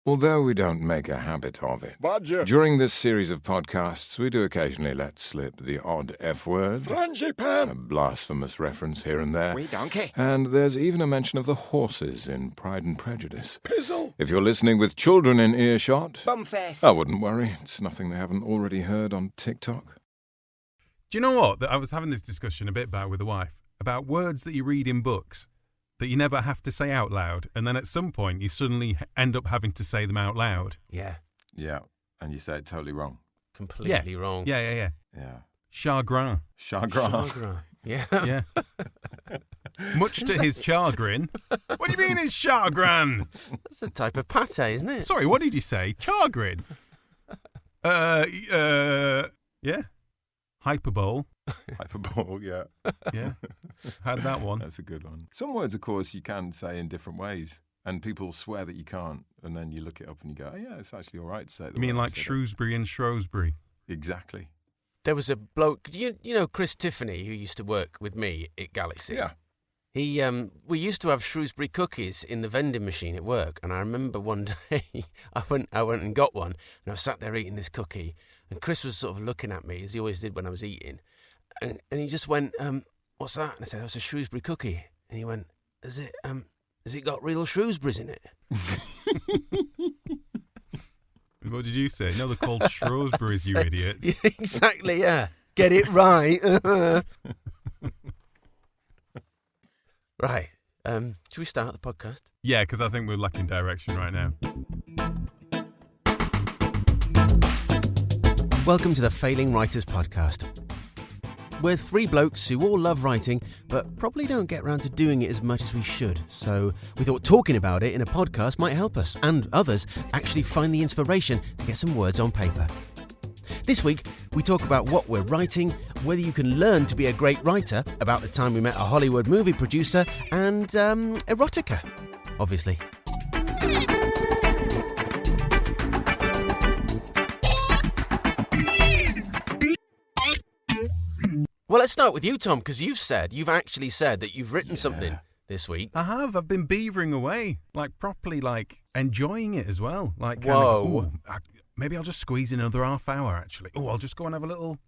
Although we don't make a habit of it. Badger. During this series of podcasts, we do occasionally let slip the odd F-word, a Frangipan. blasphemous reference here and there, Wee donkey. and there's even a mention of the horses in Pride and Prejudice. Pizzle. If you're listening with children in earshot, Bumface. I wouldn't worry. It's nothing they haven't already heard on TikTok. Do you know what? I was having this discussion a bit back with the wife about words that you read in books that you never have to say out loud, and then at some point you suddenly end up having to say them out loud. Yeah. Yeah, and you say it totally wrong. Completely wrong. Yeah. Yeah. Chagrin. Chagrin. Chagrin. Yeah. Yeah. Much to his chagrin. What do you mean it's chagrin? That's a type of pate, isn't it? Sorry, what did you say? Chagrin? Yeah. Hyperbole. Hyperbole, yeah. Yeah. Had that one. That's a good one. Some words, of course, you can say in different ways, and people swear that you can't, and then you look it up and you go, oh, yeah, it's actually all right to say it. You mean like Shrewsbury and Shrewsbury? Exactly. There was a bloke, you know Chris Tiffany, who used to work with me at Galaxy? Yeah. He, we used to have Shrewsbury cookies in the vending machine at work, and I remember one day I went and got one, and I was sat there eating this cookie, and Chris was sort of looking at me, as he always did when I was eating, and he just went, what's that? And I said, that's a Shrewsbury cookie. And he went, has it got real Shrewsbury's in it? What did you say? No, they're called Shrewsbury's, you idiots. Yeah, exactly, yeah. Get it right. Right. Should we start the podcast? Yeah, because I think we're lacking direction right now. Welcome to the Failing Writers Podcast. We're three blokes who all love writing, but probably don't get around to doing it as much as we should. So we thought talking about it in a podcast might help us, and others, actually find the inspiration to get some words on paper. This week, we talk about what we're writing, whether you can learn to be a great writer, about the time we met a Hollywood movie producer, and erotica, obviously. Well, let's start with you, Tom, because you've actually said that you've written something this week. I have. I've been beavering away, properly, enjoying it as well. Whoa. Maybe I'll just squeeze in another half hour, actually. Oh, I'll just go and have a little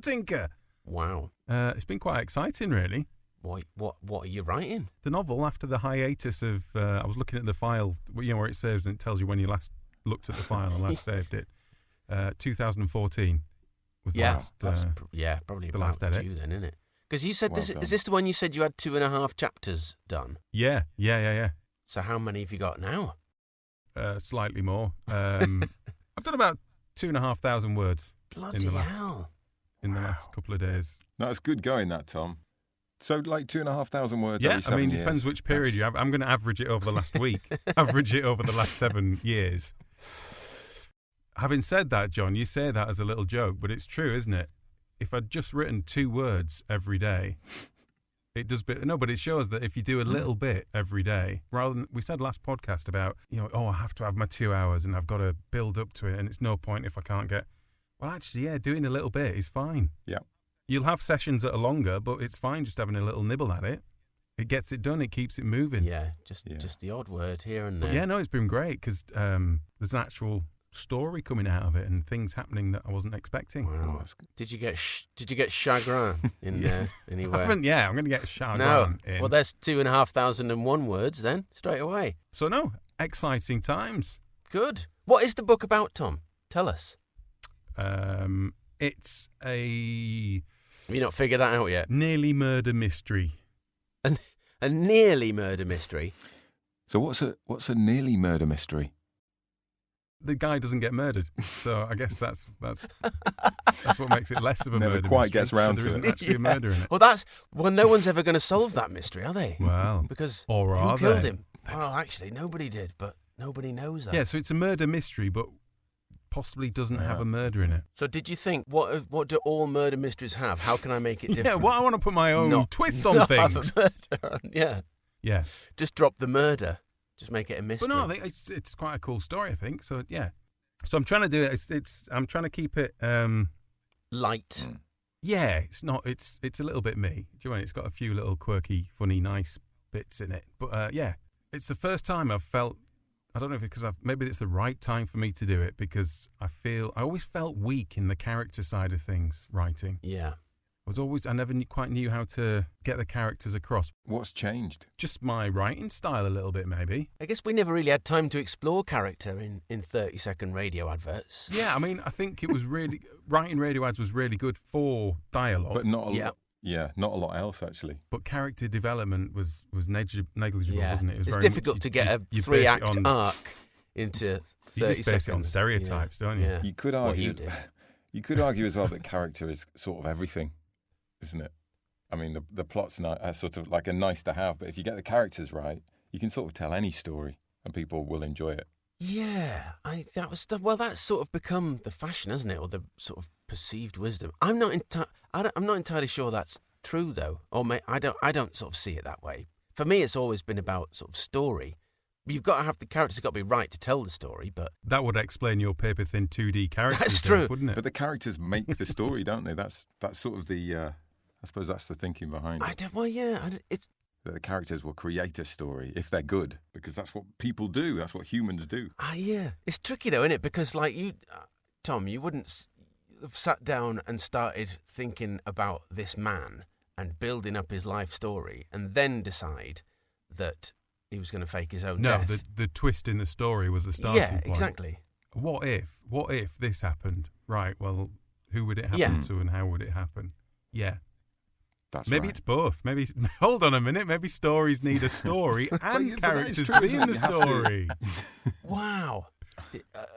tinker. Wow. It's been quite exciting, really. What are you writing? The novel, after the hiatus of, I was looking at the file, where it saves and it tells you when you last looked at the file and last saved it. 2014 was the last. Probably the about last edit. you then, isn't it? Because you said Well is done. this the one you said you had 2.5 chapters done? Yeah. So how many have you got now? Slightly more. I've done about 2,500 words Bloody in the last couple of days. No, it's good going, that, Tom. So, 2,500 words every 7 it years. depends which period you have. I'm going to average it over the last week. Average it over the last 7 years. Having said that, John, you say that as a little joke, but it's true, isn't it? If I'd just written 2 words every day, it does. But it shows that if you do a little bit every day, rather than we said last podcast about, I have to have my 2 hours and I've got to build up to it, and it's no point if I can't get. Well, actually, doing a little bit is fine. Yeah. You'll have sessions that are longer, but it's fine just having a little nibble at it. It gets it done. It keeps it moving. Yeah, just the odd word here and there. But it's been great because there's an actual story coming out of it and things happening that I wasn't expecting. Wow. Did you get chagrin in there anywhere? I'm going to get chagrin. No. In. Well, there's 2,501 words then straight away. So exciting times. Good. What is the book about, Tom? Tell us. It's a. Have you not figured that out yet? Nearly murder mystery. A nearly murder mystery. So what's a nearly murder mystery? The guy doesn't get murdered, so I guess that's what makes it less of a Never murder quite mystery. gets round There to isn't it. actually a murder in it. Well, no one's ever going to solve that mystery, are they? Well, because or who are killed they? him? Well, actually, nobody did, but nobody knows that. Yeah, so it's a murder mystery, but possibly doesn't have a murder in it. So did you think, what do all murder mysteries have? How can I make it different? Yeah, I want to put my own twist on things. Have a murder on, yeah. Yeah. Just drop the murder. Just make it a mystery. But no, I think it's quite a cool story, I think. So, yeah. So I'm trying to do it. I'm trying to keep it light. Yeah, it's a little bit me. Do you know what I mean? It's got a few little quirky, funny, nice bits in it. But it's the first time I've felt I don't know if because maybe it's the right time for me to do it because I always felt weak in the character side of things writing. Yeah. I never quite knew how to get the characters across. What's changed? Just my writing style a little bit, maybe. I guess we never really had time to explore character in 30-second radio adverts. Yeah, I mean, I think it was really... writing radio ads was really good for dialogue. But not a lot. Yeah, not a lot else, actually. But character development was negligible, wasn't it? It's difficult to get a 3-act arc into 30 seconds. You just base it on stereotypes, don't you? Yeah. You could argue... You could argue as well that character is sort of everything, isn't it? I mean, the plot's sort of like a nice to have, but if you get the characters right, you can sort of tell any story and people will enjoy it. Yeah, that's sort of become the fashion, hasn't it? Or the sort of perceived wisdom. I'm not entirely sure that's true though, or I don't sort of see it that way. For me, it's always been about sort of story. You've got to have the characters got to be right to tell the story, but that would explain your paper-thin 2D characters. That's true, wouldn't it? But the characters make the story, don't they? That's sort of the. I suppose that's the thinking behind it. It's That the characters will create a story if they're good, because that's what people do. That's what humans do. yeah. It's tricky though, isn't it? Because like you, Tom, you wouldn't have sat down and started thinking about this man and building up his life story, and then decide that he was going to fake his own death. No, the twist in the story was the starting point. Yeah, exactly. What if this happened? Right, well, who would it happen to and how would it happen? Yeah. Maybe it's both. Maybe hold on a minute. Maybe stories need a story and characters be in the story. Wow.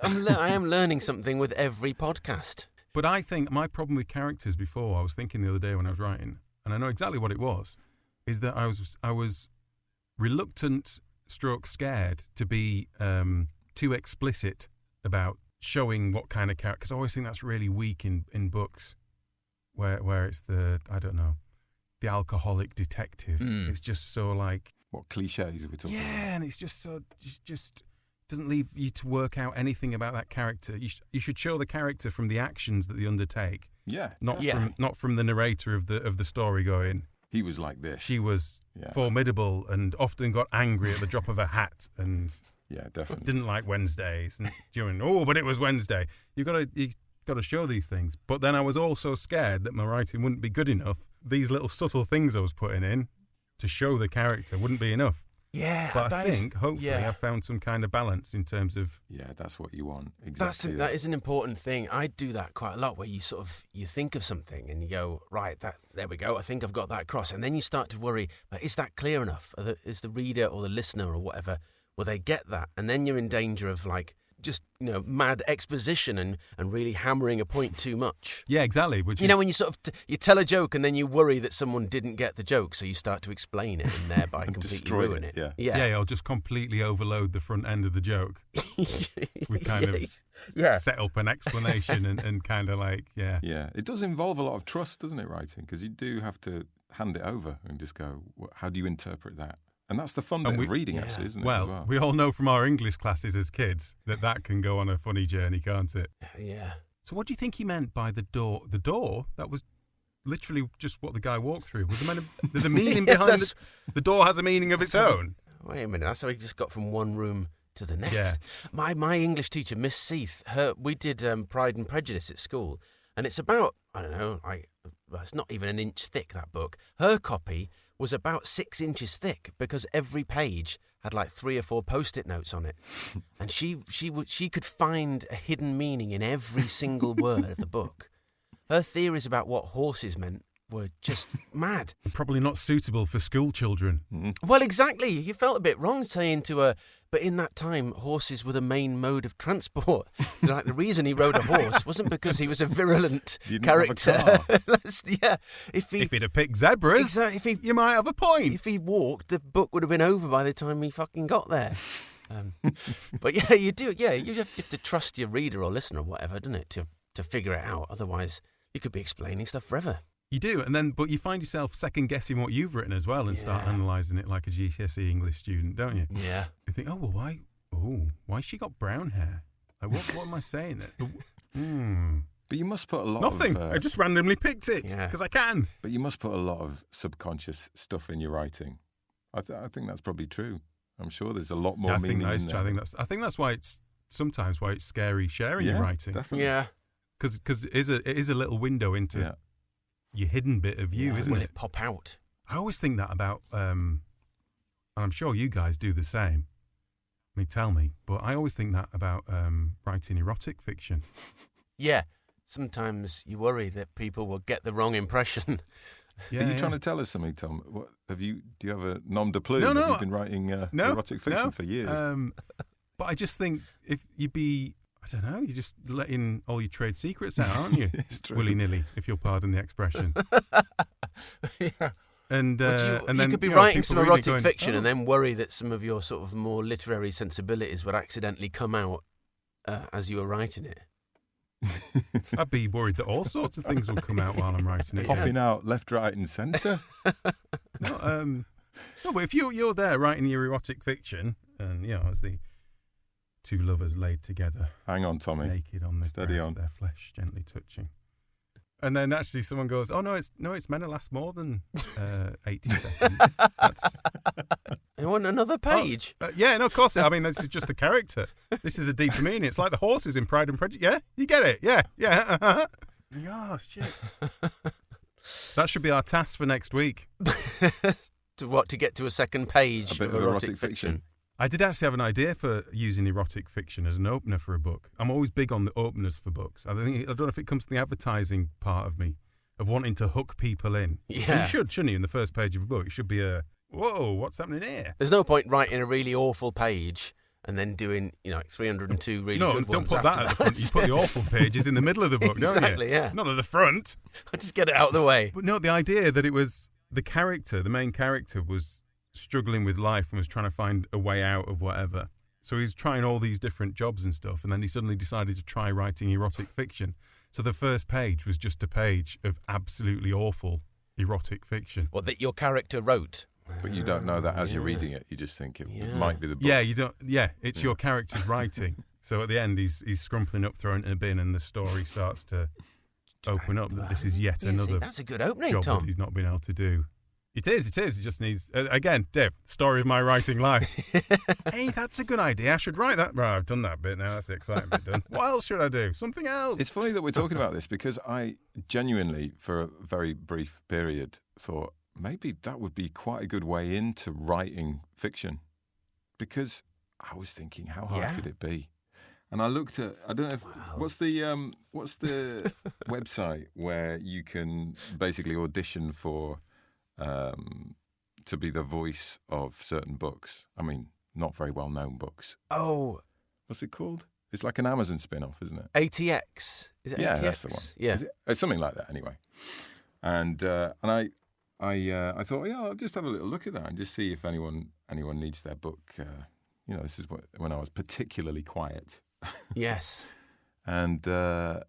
I am learning something with every podcast. But I think my problem with characters before, I was thinking the other day when I was writing, and I know exactly what it was, is that I was reluctant stroke scared to be too explicit about showing what kind of character, because I always think that's really weak in books where it's the alcoholic detective. It's just so like... What cliches are we talking about? Yeah, and it's just so... just doesn't leave you to work out anything about that character. You should show the character from the actions that they undertake. Yeah. Not from the narrator of the story going... He was like this. She was formidable and often got angry at the drop of a hat and... Yeah, definitely. Didn't like Wednesdays. And but it was Wednesday. You got to show these things. But then I was also scared that my writing wouldn't be good enough. These little subtle things I was putting in to show the character wouldn't be enough. Yeah. But I think, hopefully, I found some kind of balance in terms of... Yeah, that's what you want. Exactly. That is an important thing. I do that quite a lot, where you think of something and you go, right, there we go, I think I've got that across. And then you start to worry, is that clear enough? Is the reader or the listener or whatever, will they get that? And then you're in danger of like just mad exposition and really hammering a point too much. Yeah, exactly. When you sort of you tell a joke and then you worry that someone didn't get the joke, so you start to explain it and thereby completely ruin it. Yeah, I'll just completely overload the front end of the joke with kind of set up an explanation and kind of like Yeah, it does involve a lot of trust, doesn't it, writing? Because you do have to hand it over and just go, how do you interpret that? And that's the fun bit of reading, actually, isn't it? Well, we all know from our English classes as kids that can go on a funny journey, can't it? Yeah. So what do you think he meant by the door? The door? That was literally just what the guy walked through. There's a meaning behind it. The door has a meaning of its own. Wait a minute. That's how he just got from one room to the next. Yeah. My English teacher, Miss Seath, we did Pride and Prejudice at school. And it's about, I don't know, it's not even an inch thick, that book. Her copy was about 6 inches thick because every page had like 3 or 4 post-it notes on it. And she could find a hidden meaning in every single word of the book. Her theories about what horses meant were just mad. Probably not suitable for school children. Well, exactly. You felt a bit wrong saying to her, but in that time, horses were the main mode of transport. Like, the reason he rode a horse wasn't because he was a virulent character. If he'd have picked zebras, you might have a point. If he walked, the book would have been over by the time he fucking got there. But yeah, you do. Yeah, you have to trust your reader or listener or whatever, don't it, to figure it out. Otherwise, you could be explaining stuff forever. You do, but you find yourself second-guessing what you've written as well and start analysing it like a GCSE English student, don't you? Yeah. You think, why she got brown hair? Like, what am I saying? But you must put a lot Nothing. of... I just randomly picked it, because I can. But you must put a lot of subconscious stuff in your writing. I think that's probably true. I'm sure there's a lot more I meaning think that is in true. there. I think that's why it's sometimes why it's scary sharing your writing. Definitely. Yeah. Because it is a little window into your hidden bit of you, isn't Will it? it pop out? I always think that about, and I'm sure you guys do the same. I mean, tell me, but I always think that about writing erotic fiction. Yeah. Sometimes you worry that people will get the wrong impression. Yeah, Are you trying to tell us something, Tom? What do you have a nom de plume? No, Have you been writing erotic fiction for years? But I just think if you'd be, I don't know, you're just letting all your trade secrets out, aren't you? It's true. Willy-nilly, if you'll pardon the expression. Yeah. And you then could be you know, writing people some reading it erotic going, fiction "Oh." and then worry that some of your sort of more literary sensibilities would accidentally come out as you were writing it. I'd be worried that all sorts of things would come out while I'm writing it. Popping out left, right, and centre. No, but if you're there writing your erotic fiction, and as the two lovers laid together, Hang on, Tommy. naked on the Steady grass, on. their flesh gently touching, and then actually someone goes, "Oh no, it's meant to last more than 80 seconds." That's You want another page? yeah, no, of course. I mean, this is just the character. This is the deeper meaning. It's like the horses in Pride and Prejudice. Yeah, you get it. Yeah. Oh shit. That should be our task for next week. To get to a second page A bit of of erotic erotic fiction. fiction. I did actually have an idea for using erotic fiction as an opener for a book. I'm always big on the openers for books. I don't know if it comes to the advertising part of me, of wanting to hook people in. Yeah. You shouldn't you? In the first page of a book, it should be whoa, what's happening here? There's no point writing a really awful page and then doing 302 really No, good don't ones put that after at the front. You put the awful pages in the middle of the book, don't you? Exactly, yeah. Not at the front. I just get it out of the way. But no, the idea that it was the main character was struggling with life and was trying to find a way out of whatever. So he's trying all these different jobs and stuff, and then he suddenly decided to try writing erotic fiction. So the first page was just a page of absolutely awful erotic fiction. What that your character wrote. But you don't know that as you're reading it. You just think it might be the book. Yeah, you don't. Yeah, it's your character's writing. So at the end, he's scrumpling up, throwing it in a bin, and the story starts to open up that this is yet another That's a good opening, job Tom. that he's not been able to do. It is. It just needs, again, Dave, story of my writing life. Hey, that's a good idea. I should write that. Right, I've done that bit now. That's the exciting bit done. What else should I do? Something else. It's funny that we're talking about this because I genuinely, for a very brief period, thought maybe that would be quite a good way into writing fiction. Because I was thinking, how hard could it be? And I looked at, I don't know, what's the website where you can basically audition for to be the voice of certain books? I mean, not very well-known books. Oh. What's it called? It's like an Amazon spin-off, isn't it? ATX. Is it ATX? That's the one. Yeah. It's something like that, anyway. And I thought, I'll just have a little look at that and just see if anyone needs their book. This is when I was particularly quiet. Yes. And I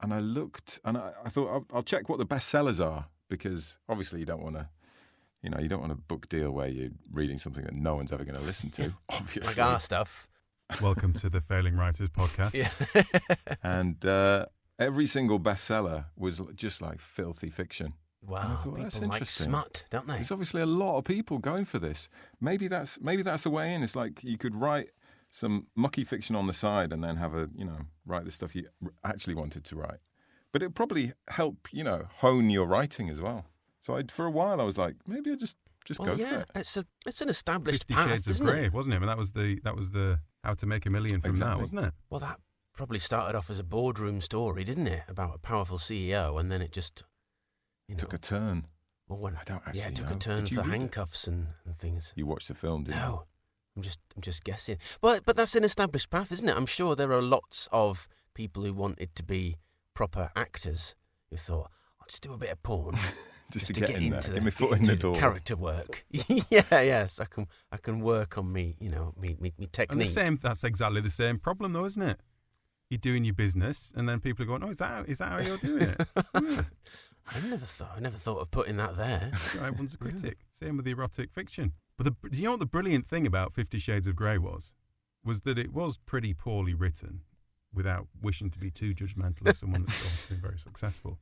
looked, and I thought I'll check what the bestsellers are, because obviously you don't want a book deal where you're reading something that no one's ever going to listen to. Obviously, Like our stuff. Welcome to the Failing Writers podcast. Yeah. And every single bestseller was just like filthy fiction. Wow. And I thought, that's people like interesting. smut, don't they? There's obviously a lot of people going for this. Maybe that's the way in. It's like you could write some mucky fiction on the side and then write the stuff you actually wanted to write. But it'd probably help, hone your writing as well. So for a while I was like, maybe I just go for it. It's an established 50 path, Shades of isn't Grey, it? wasn't it? But that was the How to Make a Million from that, Exactly. wasn't it? Well, that probably started off as a boardroom story, didn't it? About a powerful CEO, and then it just Took a turn. Well, when, I don't actually it took know. a turn Did you for read it? handcuffs and things. You watched the film, didn't you? No, I'm just guessing. But that's an established path, isn't it? I'm sure there are lots of people who wanted to be proper actors who thought, I'll just do a bit of porn just to get in there, into get my foot in the into door. character work. Yes, I can work on me technique. And that's exactly the same problem, though, isn't it? You're doing your business, and then people are going, "Oh, is that how you're doing it?" I never thought of putting that there. Everyone's a critic. Same with the erotic fiction. But you know what the brilliant thing about 50 Shades of Grey was that it was pretty poorly written, without wishing to be too judgmental of someone that's obviously very successful.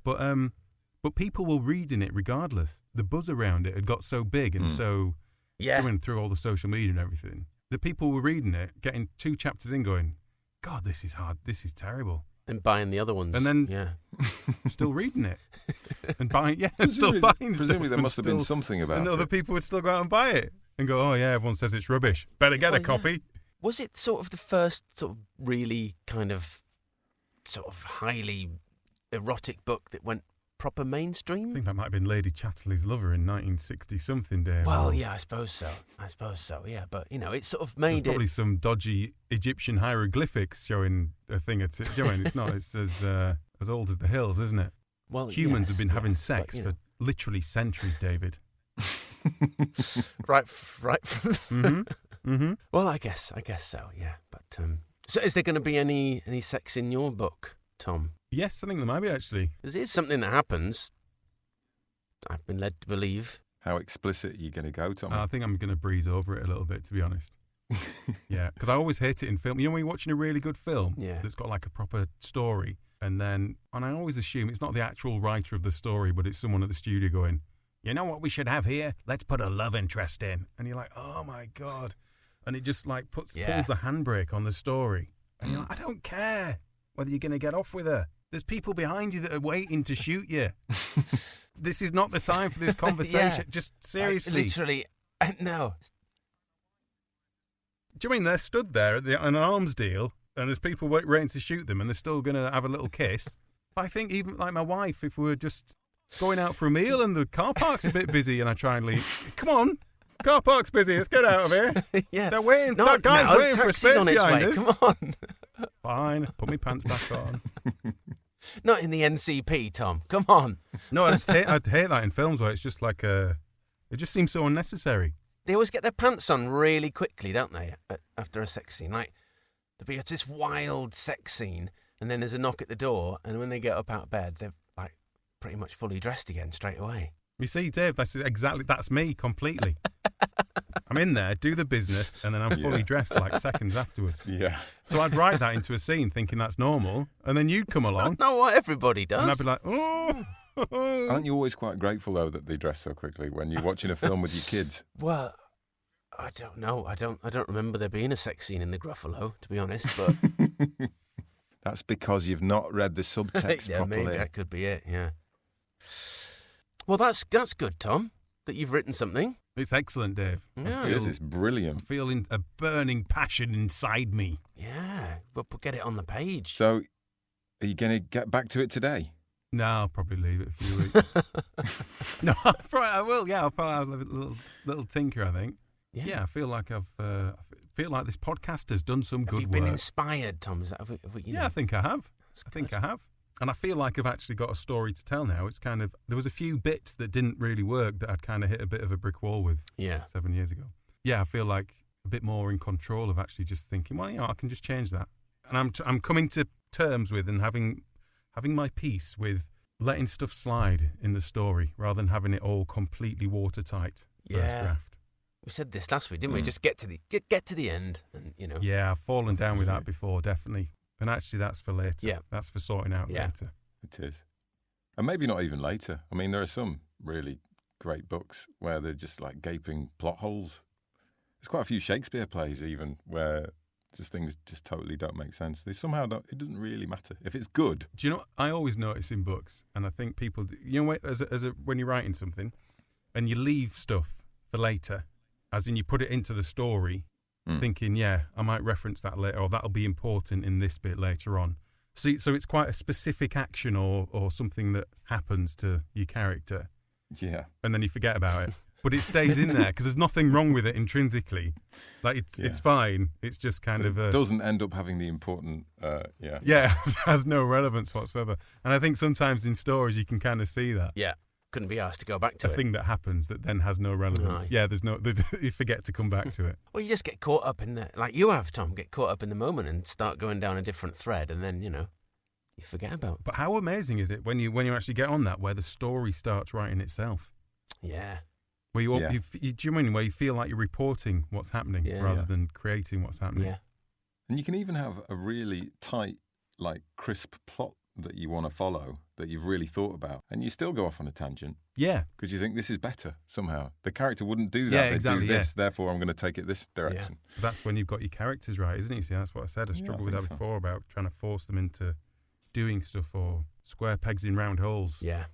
But people were reading it regardless. The buzz around it had got so big and so Yeah. Going through all the social media and everything. The people were reading it, getting 2 chapters in going, God, this is hard. This is terrible. And buying the other ones. And then still reading it. And buying, and still buying stuff. Presumably there must have been something about it. And other people would still go out and buy it. And go, oh yeah, everyone says it's rubbish. Better get a copy. Was it sort of the first sort of really kind of sort of highly erotic book that went proper mainstream? I think that might have been Lady Chatterley's Lover in 1960-something, Dave. Well, yeah, I suppose so, yeah. But, you know, it sort of made There's probably some dodgy Egyptian hieroglyphics showing a thing or two. Do you know what I mean? It's not. It's as old as the hills, isn't it? Well, Humans have been having but, sex for literally centuries, David. right. Mm-hmm. Well, I guess so, yeah. But so is there going to be any sex in your book, Tom? Yes, I think there might be, actually. Because it is something that happens, I've been led to believe. How explicit are you going to go, Tommy? I think I'm going to breeze over it a little bit, to be honest. Yeah, because I always hate it in film. You know when you're watching a really good film that's got like a proper story, and I always assume it's not the actual writer of the story, but it's someone at the studio going, you know what we should have here? Let's put a love interest in. And you're like, oh my God. And it just like pulls the handbrake on the story. And you're like, I don't care whether you're going to get off with her. There's people behind you that are waiting to shoot you. This is not the time for this conversation. Just seriously. Literally, no. Do you mean they're stood there at an arms deal and there's people waiting to shoot them and they're still going to have a little kiss? I think even like my wife, if we were just going out for a meal and the car park's a bit busy and I try and leave, come on, car park's busy, let's get out of here. Yeah. They're waiting, that guy's waiting for a space on its behind way. us. Come on. Fine, put my pants back on. Not in the NCP, Tom. Come on. No, I'd hate that in films where it's just like it just seems so unnecessary. They always get their pants on really quickly, don't they, after a sex scene? Like, there'll be this wild sex scene, and then there's a knock at the door, and when they get up out of bed, they're like pretty much fully dressed again straight away. You see, Dave, that's me completely. I'm in there, do the business, and then I'm fully dressed like seconds afterwards. Yeah. So I'd write that into a scene thinking that's normal, and then you'd come along. Not what everybody does. And I'd be like, oh. Aren't you always quite grateful, though, that they dress so quickly when you're watching a film with your kids? Well, I don't know. I don't remember there being a sex scene in the Gruffalo, to be honest, but... That's because you've not read the subtext properly. Maybe that could be it, yeah. Well, that's good, Tom, that you've written something. It's excellent, Dave. Yeah. It is, it's brilliant. I'm feeling a burning passion inside me. Yeah, we'll get it on the page. So, are you going to get back to it today? No, I'll probably leave it a few weeks. No, I will. Yeah, I'll probably have a little tinker, I think. Yeah, I feel like this podcast has done some good work. Have you been inspired, Tom? Is that, I think I have. I have. And I feel like I've actually got a story to tell now. It's kind of, there was a few bits that didn't really work that I'd kind of hit a bit of a brick wall with 7 years ago. Yeah, I feel like a bit more in control of actually just thinking, well, I can just change that. And I'm coming to terms with and having my peace with letting stuff slide in the story rather than having it all completely watertight first draft. We said this last week, didn't we? Just get to the end, and you know. Yeah, I've fallen down with that before, definitely. And actually, that's for later. Yeah. That's for sorting out later. It is. And maybe not even later. I mean, there are some really great books where they're just like gaping plot holes. There's quite a few Shakespeare plays even where just things just totally don't make sense. They somehow don't, it doesn't really matter. If it's good. Do you know what I always notice in books, and I think people, when you're writing something and you leave stuff for later, as in you put it into the story, thinking, I might reference that later, or that'll be important in this bit later on. So it's quite a specific action or something that happens to your character. Yeah. And then you forget about it. But it stays in there because there's nothing wrong with it intrinsically. Like, it's fine. It's just kind of... It doesn't end up having the important... Yeah, it has no relevance whatsoever. And I think sometimes in stories you can kind of see that. Yeah. Couldn't be asked to go back to it. A thing that happens that then has no relevance. No. Yeah, you forget to come back to it. Well, you just get caught up in like you have, Tom, get caught up in the moment and start going down a different thread, and then, you forget about it. But how amazing is it when you actually get on that, where the story starts writing itself? Yeah. Where do you mean where you feel like you're reporting what's happening rather than creating what's happening? Yeah. And you can even have a really tight, like crisp plot that you want to follow, that you've really thought about, and you still go off on a tangent. Yeah. Because you think this is better somehow. The character wouldn't do that. Yeah, They exactly, do this, therefore I'm going to take it this direction. That's when you've got your characters right, isn't it? See, that's what I said. I struggled with that before about trying to force them into doing stuff or square pegs in round holes. Yeah.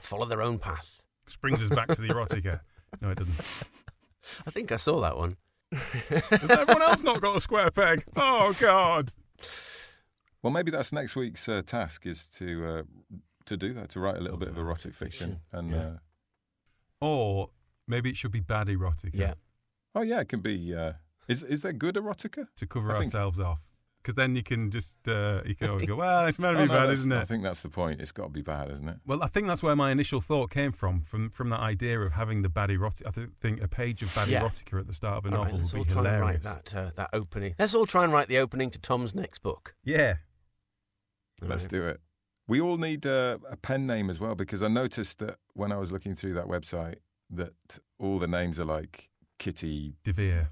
Follow their own path. Which brings us back to the erotica. No, it doesn't. I think I saw that one. Has everyone else not got a square peg? Oh, God. Well, maybe that's next week's task is to do that, to write a little bit of erotic fiction. And or maybe it should be bad erotica. Yeah. Oh, yeah, it can be... Is there good erotica? To cover ourselves off. Because then you can just, you can always go, well, it's meant to be bad, isn't it? I think that's the point. It's got to be bad, isn't it? Well, I think that's where my initial thought came from that idea of having the bad erotica. I think a page of bad erotica at the start of a novel would be hilarious. Let's all try and write that opening. Let's all try and write the opening to Tom's next book. Yeah. Let's do it. We all need a pen name as well, because I noticed that when I was looking through that website that all the names are like Kitty DeVere,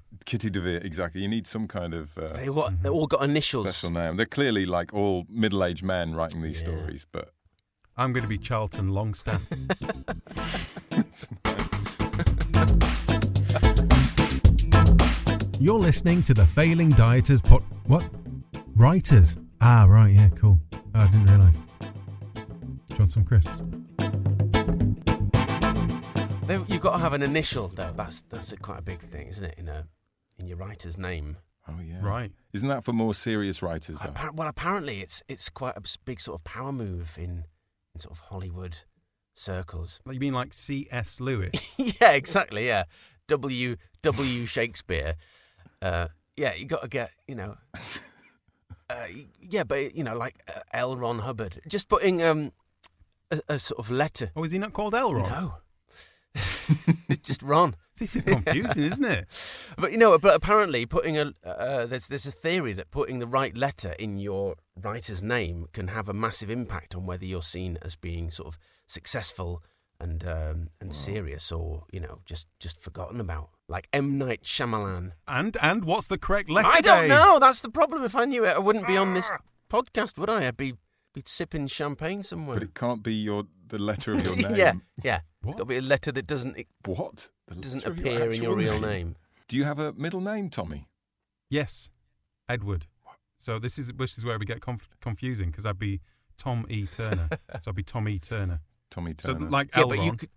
exactly. You need some kind of they all got initials. Special name. They're clearly like all middle-aged men writing these stories, but I'm going to be Charlton Longstaff. It's nice. You're listening to the Failing Dieters What? Writers? Ah, right, yeah, cool. Oh, I didn't realise. Do you want some crisps? You've got to have an initial, though. That's quite a big thing, isn't it? In your writer's name. Oh yeah, right. Isn't that for more serious writers? Well, apparently it's quite a big sort of power move in sort of Hollywood circles. You mean like C.S. Lewis? Yeah, exactly. Yeah, W. Shakespeare. You got to get but like L. Ron Hubbard. Just putting a sort of letter. Oh, is he not called L. Ron? No. It's just Ron. This is confusing, isn't it? But apparently putting there's a theory that putting the right letter in your writer's name can have a massive impact on whether you're seen as being sort of successful and serious, or just forgotten about, like M. Night Shyamalan. And what's the correct letter? I don't know. That's the problem. If I knew it, I wouldn't be on this podcast, would I? I'd be sipping champagne somewhere. But it can't be the letter of your name. Yeah. It's got to be a letter that doesn't appear in your real name. Do you have a middle name, Tommy? Yes, Edward. So this is where we get confusing, because I'd be Tom E. Turner. So I'd be Tom E. Turner. Tommy Turner. So like Elron,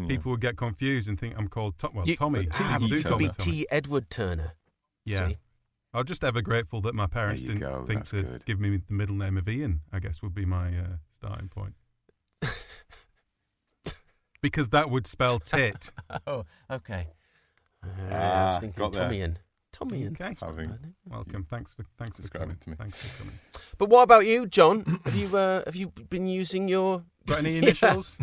people would get confused and think I'm called Tommy. You could be T. Edward Turner. Yeah. See? I'm just ever grateful that my parents didn't think to give me the middle name of Ian, I guess would be my starting point. Because that would spell tit. Oh, okay. I was thinking Tommy-ian. Okay. Welcome. Thanks for coming to me. Thanks for coming. But what about you, John? Have you been using your... Got any initials?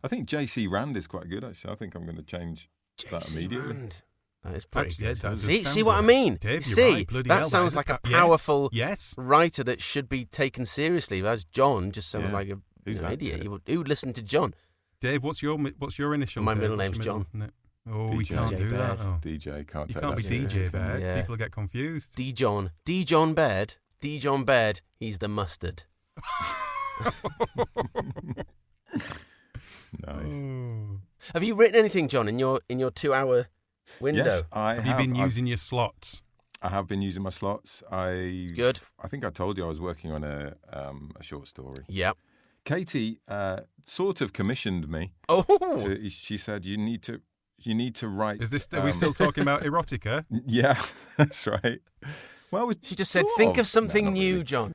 I think J.C. Rand is quite good, actually. I think I'm going to change that immediately. Rand. That is pretty good. Yeah, see what I mean? Dave, you're right. Bloody that hell, sounds like a powerful yes. writer that should be taken seriously. Whereas John just sounds like an idiot. Who would listen to John? Dave, what's your initial? My middle name's John. Oh, DJ. we can't do that. Oh. DJ can't. You take can't that be DJ seriously. Baird. Yeah. People get confused. D. John Baird. D. John Baird. He's the mustard. Nice. Have you written anything, John, in your 2-hour window? Yes, Have you been using your slots? I have been using my slots. Good. I think I told you I was working on a short story. Yep. Katie sort of commissioned me. Oh. She said you need to write. Is this? Are we still talking about erotica? Yeah, that's right. Well, she just said, think of something new, really. John.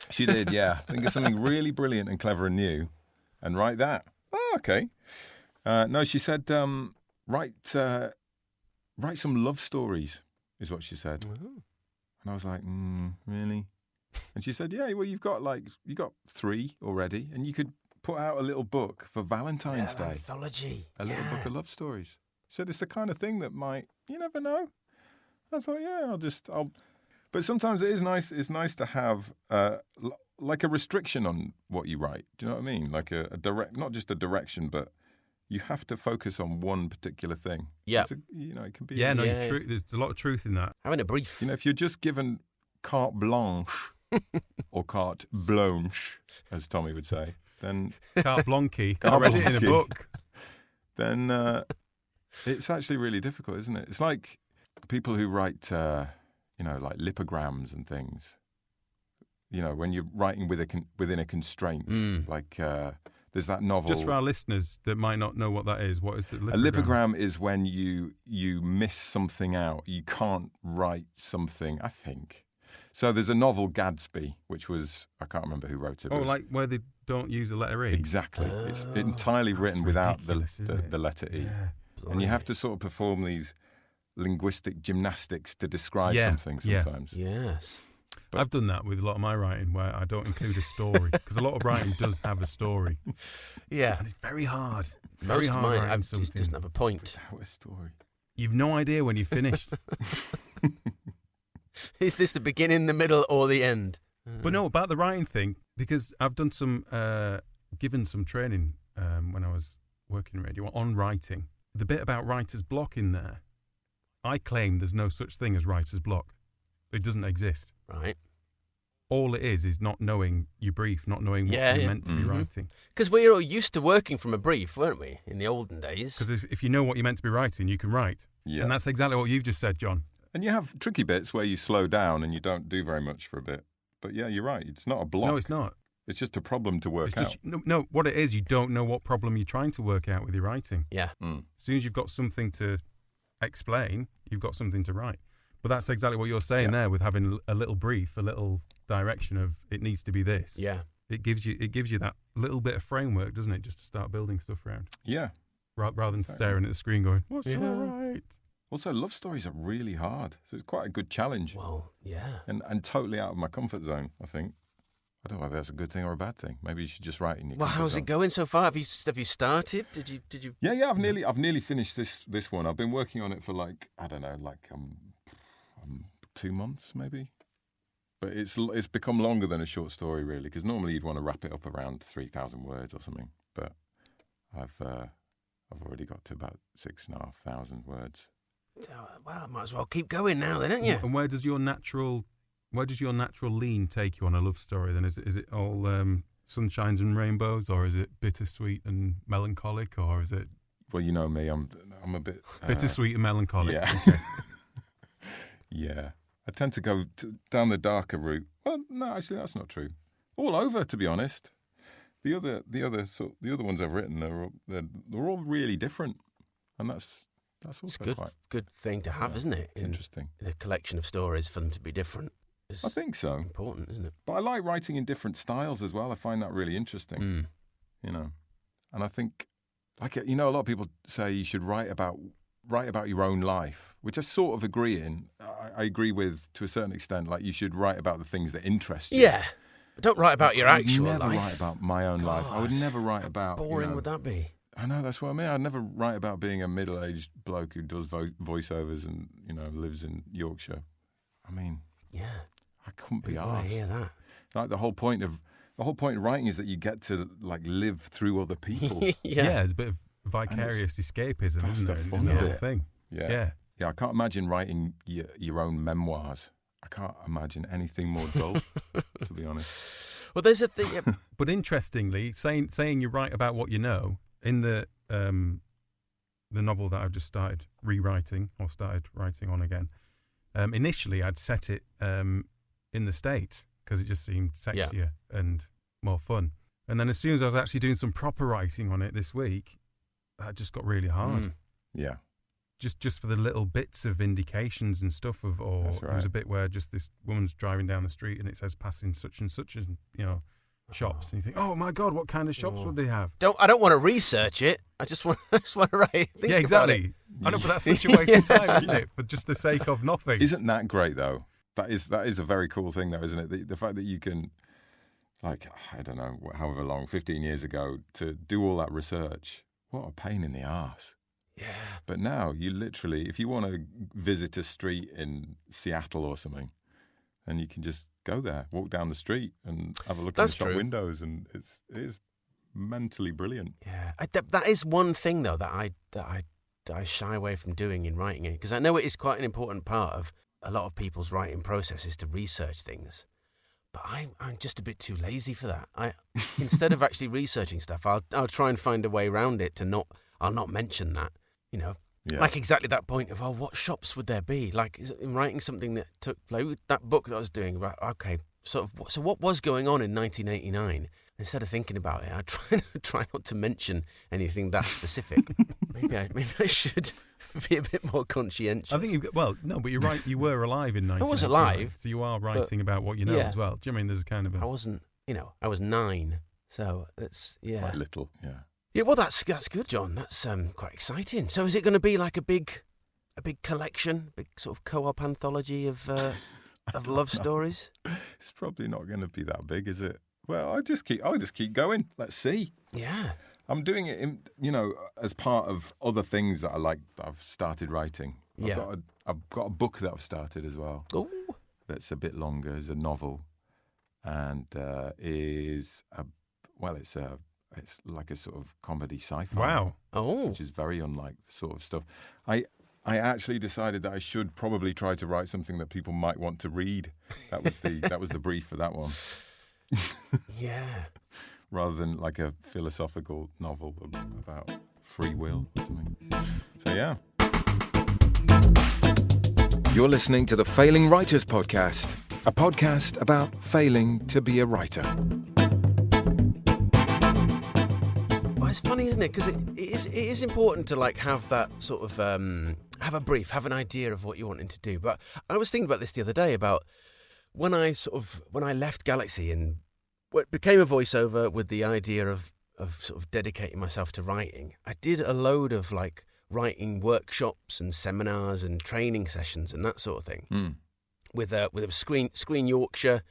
She did, yeah. Think of something really brilliant and clever and new, and write that. Oh, okay. No, she said write some love stories, is what she said. Mm-hmm. And I was like, really? And she said, yeah, well, you got 3 already, and you could put out a little book for Valentine's Day. Anthology. A little book of love stories. She said it's the kind of thing that you never know. I thought, yeah, I'll. But sometimes it is nice. It's nice to have like a restriction on what you write. Do you know what I mean? Like a direct, not just a direction, but you have to focus on one particular thing. Yeah. It can be. Yeah, there's a lot of truth in that. Having a brief. If you're just given carte blanche or carte blanche, as Tommy would say, then Carte blanche. I Carte read it in a blanche. book. then it's actually really difficult, isn't it? It's like people who write, like lipograms and things. When you're writing within a constraint, like there's that novel. Just for our listeners that might not know what that is, what is it? A lipogram is when you miss something out. You can't write something, I think. So there's a novel, Gadsby, which was, I can't remember who wrote it. Oh, like where they don't use a letter E? Exactly. It's entirely written without the letter E. Yeah. And you have to sort of perform these linguistic gymnastics to describe something sometimes. Yes. But I've done that with a lot of my writing where I don't include a story because a lot of writing does have a story. Yeah. And it's very hard. Most of mine writing just doesn't have a point. without a story. You've no idea when you're finished. Is this the beginning, the middle, or the end? But no, about the writing thing, because I've done given some training when I was working in radio on writing. The bit about writer's block in there, I claim there's no such thing as writer's block. It doesn't exist. Right. All it is not knowing your brief, not knowing what you're meant to be writing. Because we were all used to working from a brief, weren't we, in the olden days? Because if you know what you're meant to be writing, you can write. Yeah. And that's exactly what you've just said, John. And you have tricky bits where you slow down and you don't do very much for a bit. But yeah, you're right. It's not a block. No, it's not. It's just a problem to work out. No, what it is, you don't know what problem you're trying to work out with your writing. Yeah. Mm. As soon as you've got something to explain, you've got something to write. But that's exactly what you're saying there with having a little brief, a little direction of it needs to be this. Yeah. It gives you that little bit of framework, doesn't it, just to start building stuff around. Yeah. Rather than staring at the screen going, what should I write? Also, love stories are really hard. So it's quite a good challenge. Well, yeah. And totally out of my comfort zone, I think. I don't know whether that's a good thing or a bad thing. Maybe you should just write in your comfort How's zone. it going so far? Have you started? Did you? Yeah. I've nearly finished this one. I've been working on it for 2 months maybe. But it's become longer than a short story really, because normally you'd want to wrap it up around 3,000 words or something. But I've already got to about 6,500 words. Well, might as well keep going now, then, don't you? And where does your natural lean take you on a love story? Then is it all sunshines and rainbows, or is it bittersweet and melancholic, or is it? Well, you know me, I'm a bit bittersweet and melancholic. Yeah, okay. Yeah. I tend to go down the darker route. Well, no, actually, that's not true. All over, to be honest. The other ones I've written they're all really different, and that's also It's good thing to have, isn't it? Interesting. In a collection of stories, for them to be different. I think so. Important, isn't it? But I like writing in different styles as well. I find that really interesting. And I think, a lot of people say you should write about your own life, which I sort of agree in. I agree with to a certain extent. Like you should write about the things that interest you. Yeah. Don't write about your actual life. I would never write about my own life. I would never write about. Boring would that be? I know, that's what I mean. I'd never write about being a middle-aged bloke who does voiceovers and lives in Yorkshire. I mean, yeah, I couldn't be arsed. I arsed. hear that. Like the whole point of writing is that you get to live through other people. Yeah, it's a bit of vicarious escapism, that's isn't the there? fun in the of whole it. thing. Yeah. I can't imagine writing your own memoirs. I can't imagine anything more dull, to be honest. Well, there's a thing. But interestingly, saying you write about what you know, in the novel that I've just started rewriting or started writing on again, initially I'd set it in the States because it just seemed sexier and more fun. And then as soon as I was actually doing some proper writing on it this week, that just got really hard. Yeah. Just for the little bits of indications and stuff there was a bit where just this woman's driving down the street and it says passing such and such, shops, and you think, oh my God, what kind of shops would they have? I don't want to research it. I just want to write. Think exactly. I know, but that's such a waste of time, isn't it? For just the sake of nothing. Isn't that great though? That is a very cool thing though, isn't it? The fact that you can, I don't know, however long, 15 years ago, to do all that research. What a pain in the arse. Yeah. But now you literally, if you want to visit a street in Seattle or something, then you can just go there, walk down the street and have a look in the shop windows, and it is mentally brilliant. Yeah. That is one thing though that I shy away from doing in writing it, because I know it is quite an important part of a lot of people's writing process is to research things. But I'm just a bit too lazy for that. Instead of actually researching stuff, I'll try and find a way around it I'll not mention that, Yeah. Like exactly that point of, what shops would there be? Like, in writing something that took place, that book that I was doing about, okay, so what was going on in 1989? Instead of thinking about it, I try not to mention anything that specific. maybe I should be a bit more conscientious. I think but you're right. You were alive in 1989. I was alive. So you are writing about what you know as well. Do you mean there's kind of I wasn't, I was 9. So that's, Quite little, yeah. Yeah, well, that's good, John. That's quite exciting. So is it going to be like a big collection, big sort of co-op anthology of love stories? It's probably not going to be that big, is it? Well, I'll just keep going. Let's see. Yeah. I'm doing it as part of other things that I like that I've started writing. I've got a book that I've started as well. Oh. That's a bit longer. It's a novel, and it's like a sort of comedy sci-fi. Wow. Oh. Which is very unlike the sort of stuff. I actually decided that I should probably try to write something that people might want to read. That was the brief for that one. Yeah. Rather than like a philosophical novel about free will or something. So yeah. You're listening to the Failing Writers Podcast, a podcast about failing to be a writer. Well, it's funny, isn't it? Because it is important to like have that sort of have a brief, have an idea of what you're wanting to do. But I was thinking about this the other day about when I left Galaxy and became a voiceover with the idea of sort of dedicating myself to writing. I did a load of like writing workshops and seminars and training sessions and that sort of thing with a Screen Yorkshire.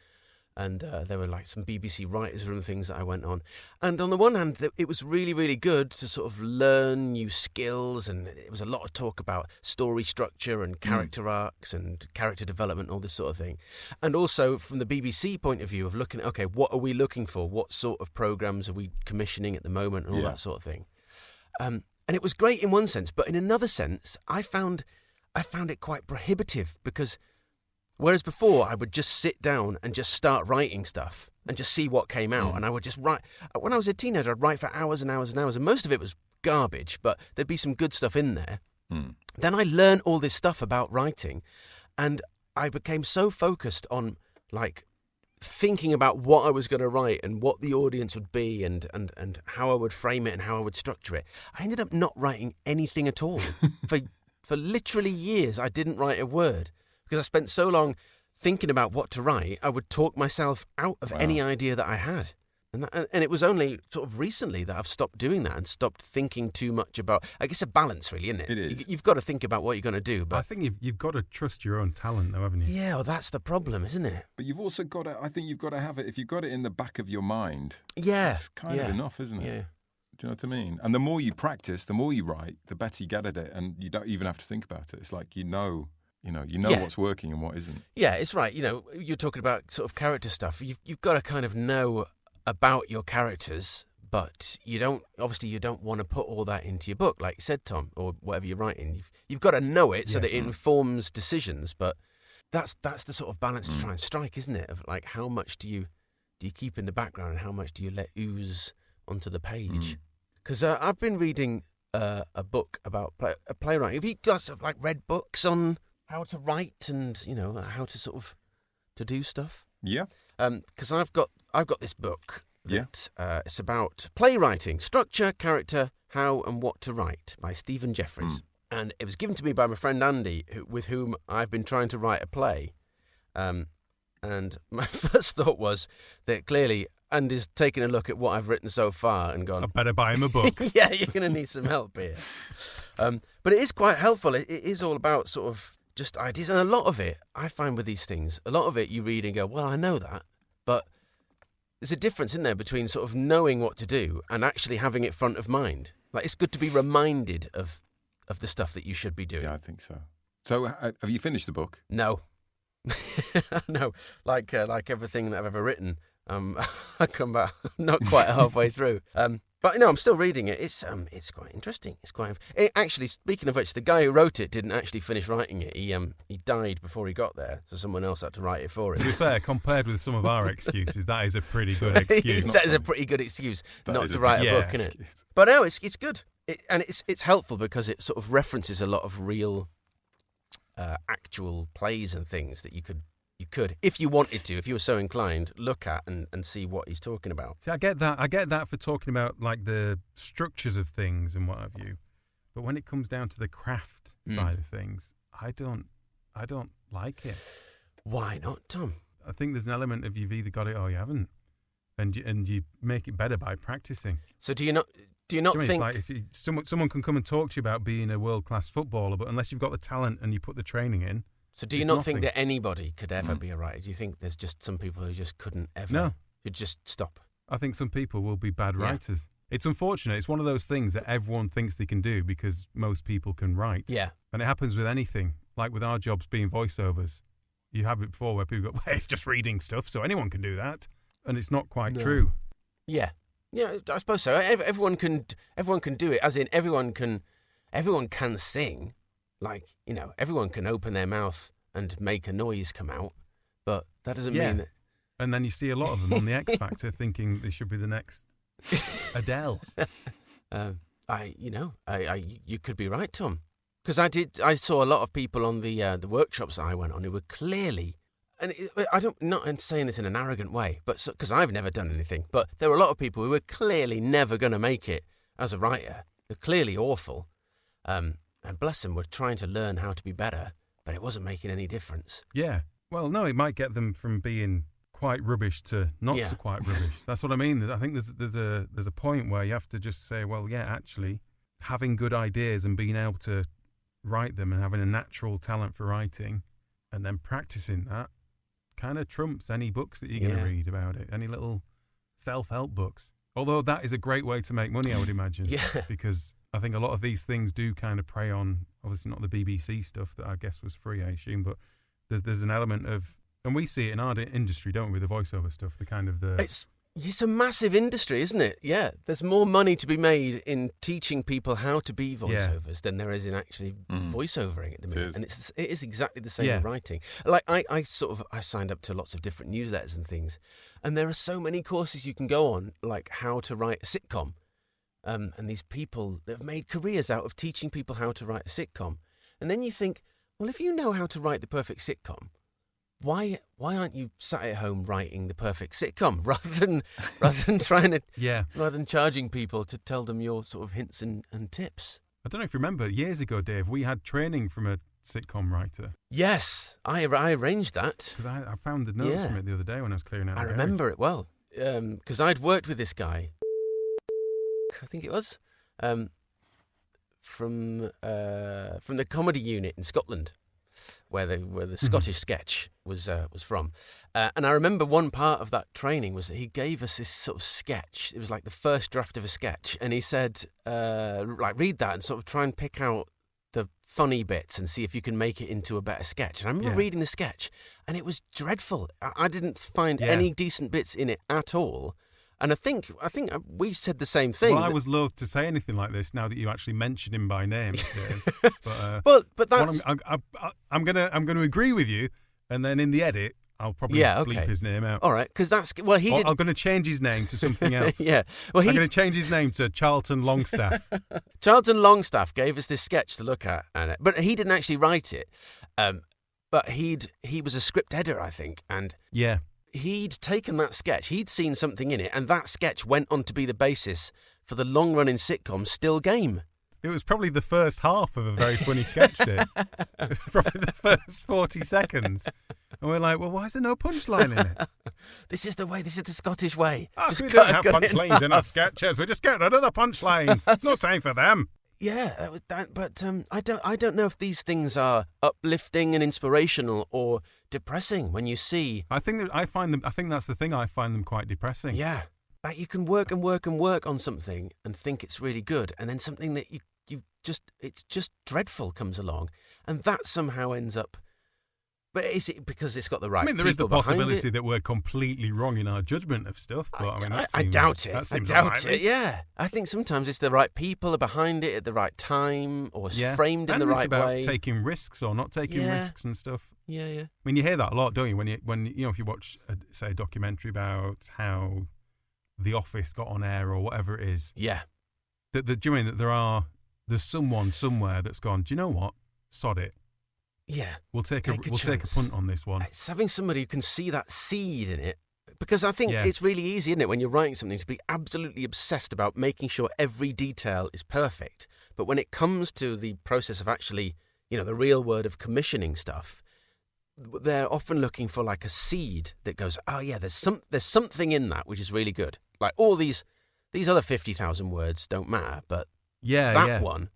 And there were like some BBC writers room things that I went on. And on the one hand, it was really, really good to sort of learn new skills. And it was a lot of talk about story structure and character arcs and character development, all this sort of thing. And also from the BBC point of view of looking at, okay, what are we looking for? What sort of programmes are we commissioning at the moment and all that sort of thing. And it was great in one sense. But in another sense, I found it quite prohibitive because whereas before, I would just sit down and just start writing stuff and just see what came out. And I would just write. When I was a teenager, I'd write for hours and hours and hours. And most of it was garbage, but there'd be some good stuff in there. Then I learned all this stuff about writing. And I became so focused on, like, thinking about what I was going to write and what the audience would be and how I would frame it and how I would structure it. I ended up not writing anything at all. For literally years, I didn't write a word. Because I spent so long thinking about what to write, I would talk myself out of any idea that I had. And it was only sort of recently that I've stopped doing that and stopped thinking too much about, I guess, a balance, really, isn't it? It is. You've got to think about what you're going to do. But I think you've got to trust your own talent, though, haven't you? yeah, well, that's the problem, isn't it? But you've also got to, I think you've got to have it, if you've got it in the back of your mind, Yeah. it's kind of enough, isn't it? Yeah. Do you know what I mean? And the more you practice, the more you write, the better you get at it. And you don't even have to think about it. It's like, you know what's working and what isn't. Yeah, it's right. You're talking about sort of character stuff. You've got to kind of know about your characters, but you don't want to put all that into your book, like you said, Tom, or whatever you're writing. You've got to know it so that it informs decisions. But that's the sort of balance to try and strike, isn't it? Of like, how much do you keep in the background and how much do you let ooze onto the page? Because I've been reading a book about playwriting. Have you guys like read books on how to write and how to sort of to do stuff? Yeah. Because I've got this book that it's about playwriting, structure, character, how and what to write by Stephen Jeffries. And it was given to me by my friend Andy, with whom I've been trying to write a play. And my first thought was that clearly Andy's taken a look at what I've written so far and gone, I better buy him a book. yeah, you're going to need some help here. But it is quite helpful. It is all about sort of just ideas. And a lot of it, I find with these things, a lot of it you read and go, well, I know that. But there's a difference in there between sort of knowing what to do and actually having it front of mind. Like, it's good to be reminded of the stuff that you should be doing. Yeah, I think so. So have you finished the book? No. No. Like everything that I've ever written, I come back not quite halfway through. But no, I'm still reading it. It's quite interesting. Actually, speaking of which, the guy who wrote it didn't actually finish writing it. He died before he got there, so someone else had to write it for him. To be fair, compared with some of our excuses, that is a pretty good excuse. That is a pretty good excuse not to write a book, isn't it? But no, it's good. And it's helpful because it sort of references a lot of real, actual plays and things that you could, if you wanted to, if you were so inclined, look at and see what he's talking about. See, I get that for talking about like the structures of things and what have you. But when it comes down to the craft side of things, I don't like it. Why not, Tom? I think there's an element of you've either got it or you haven't, and you make it better by practicing. So do you not think? It's like if someone can come and talk to you about being a world-class footballer, but unless you've got the talent and you put the training in. So do you not think that anybody could ever be a writer? Do you think there's just some people who just couldn't ever? No. Who'd just stop? I think some people will be bad writers. It's unfortunate. It's one of those things that everyone thinks they can do because most people can write. Yeah. And it happens with anything. Like with our jobs being voiceovers. You have it before where people go, well, it's just reading stuff, so anyone can do that. And it's not quite true. Yeah. Yeah, I suppose so. Everyone can do it, as in everyone can sing. Like, everyone can open their mouth and make a noise come out, but that doesn't mean that... And then you see a lot of them on the X Factor thinking they should be the next Adele. You could be right, Tom. Because I saw a lot of people on the workshops that I went on who were clearly... And not saying this in an arrogant way, but because I've never done anything, but there were a lot of people who were clearly never going to make it as a writer. They're clearly awful. And bless them, were trying to learn how to be better, but it wasn't making any difference. Yeah. Well, no, it might get them from being quite rubbish to not so quite rubbish. That's what I mean. I think there's a point where you have to just say, well, yeah, actually, having good ideas and being able to write them and having a natural talent for writing and then practicing that kind of trumps any books that you're going to read about it, any little self-help books. Although that is a great way to make money, I would imagine. Yeah. Because I think a lot of these things do kind of prey on, obviously not the BBC stuff that I guess was free, I assume, but there's an element of, and we see it in our industry, don't we, with the voiceover stuff, the kind of the... It's a massive industry, isn't it? Yeah. There's more money to be made in teaching people how to be voiceovers than there is in actually voiceovering at the minute. And it is exactly the same in writing. Like I signed up to lots of different newsletters and things, and there are so many courses you can go on, like how to write a sitcom. And these people that have made careers out of teaching people how to write a sitcom. And then you think, well, if you know how to write the perfect sitcom, why aren't you sat at home writing the perfect sitcom rather than trying to rather than charging people to tell them your sort of hints and tips? I don't know if you remember, years ago, Dave, we had training from a sitcom writer. Yes, I arranged that. Because I found the notes from it the other day when I was clearing out I remember it well. Because I'd worked with this guy, I think it was, from the comedy unit in Scotland, where the Scottish sketch was from. And I remember one part of that training was that he gave us this sort of sketch. It was like the first draft of a sketch. And he said, read that and sort of try and pick out the funny bits and see if you can make it into a better sketch. And I remember reading the sketch and it was dreadful. I didn't find any decent bits in it at all. And I think we said the same thing. Well, I was loath to say anything like this now that you actually mentioned him by name, Dave. But that's... I'm gonna agree with you, and then in the edit, I'll probably bleep his name out. All right, because that's... Well, he did... I'm going to change his name to something else. Yeah. Well, I'm going to change his name to Charlton Longstaff. Charlton Longstaff gave us this sketch to look at, but he didn't actually write it. But he was a script editor, I think, and... Yeah. He'd taken that sketch, he'd seen something in it, and that sketch went on to be the basis for the long-running sitcom Still Game. It was probably the first half of a very funny sketch, Dave. It was probably the first 40 seconds. And we're like, well, why is there no punchline in it? This is the Scottish way. We don't have punchlines in our sketches. We just get rid of the punchlines. No time for them. Yeah, that was that. But I don't know if these things are uplifting and inspirational or depressing. When you see, I think that's the thing. I find them quite depressing. Yeah, like you can work and work and work on something and think it's really good, and then something that it's just dreadful comes along, and that somehow ends up. But is it because it's got the right I mean, there is the people behind possibility it? that we're completely wrong in our judgment of stuff, but I mean, that I seems, doubt it. That I seems doubt unlikely. it. Yeah, I think sometimes it's the right people are behind it at the right time, or it's framed in and the it's right about way. taking risks or not taking risks and stuff. Yeah. I mean, you hear that a lot, don't you? When if you watch, say, a documentary about how The Office got on air or whatever it is. Yeah. Do you mean that there's someone somewhere that's gone, do you know what? Sod it. Yeah. We'll take a punt on this one. It's having somebody who can see that seed in it. Because I think it's really easy, isn't it, when you're writing something to be absolutely obsessed about making sure every detail is perfect. But when it comes to the process of actually, the real word of commissioning stuff, they're often looking for like a seed that goes, oh yeah, there's something in that which is really good. Like all these other 50,000 words don't matter, but that one,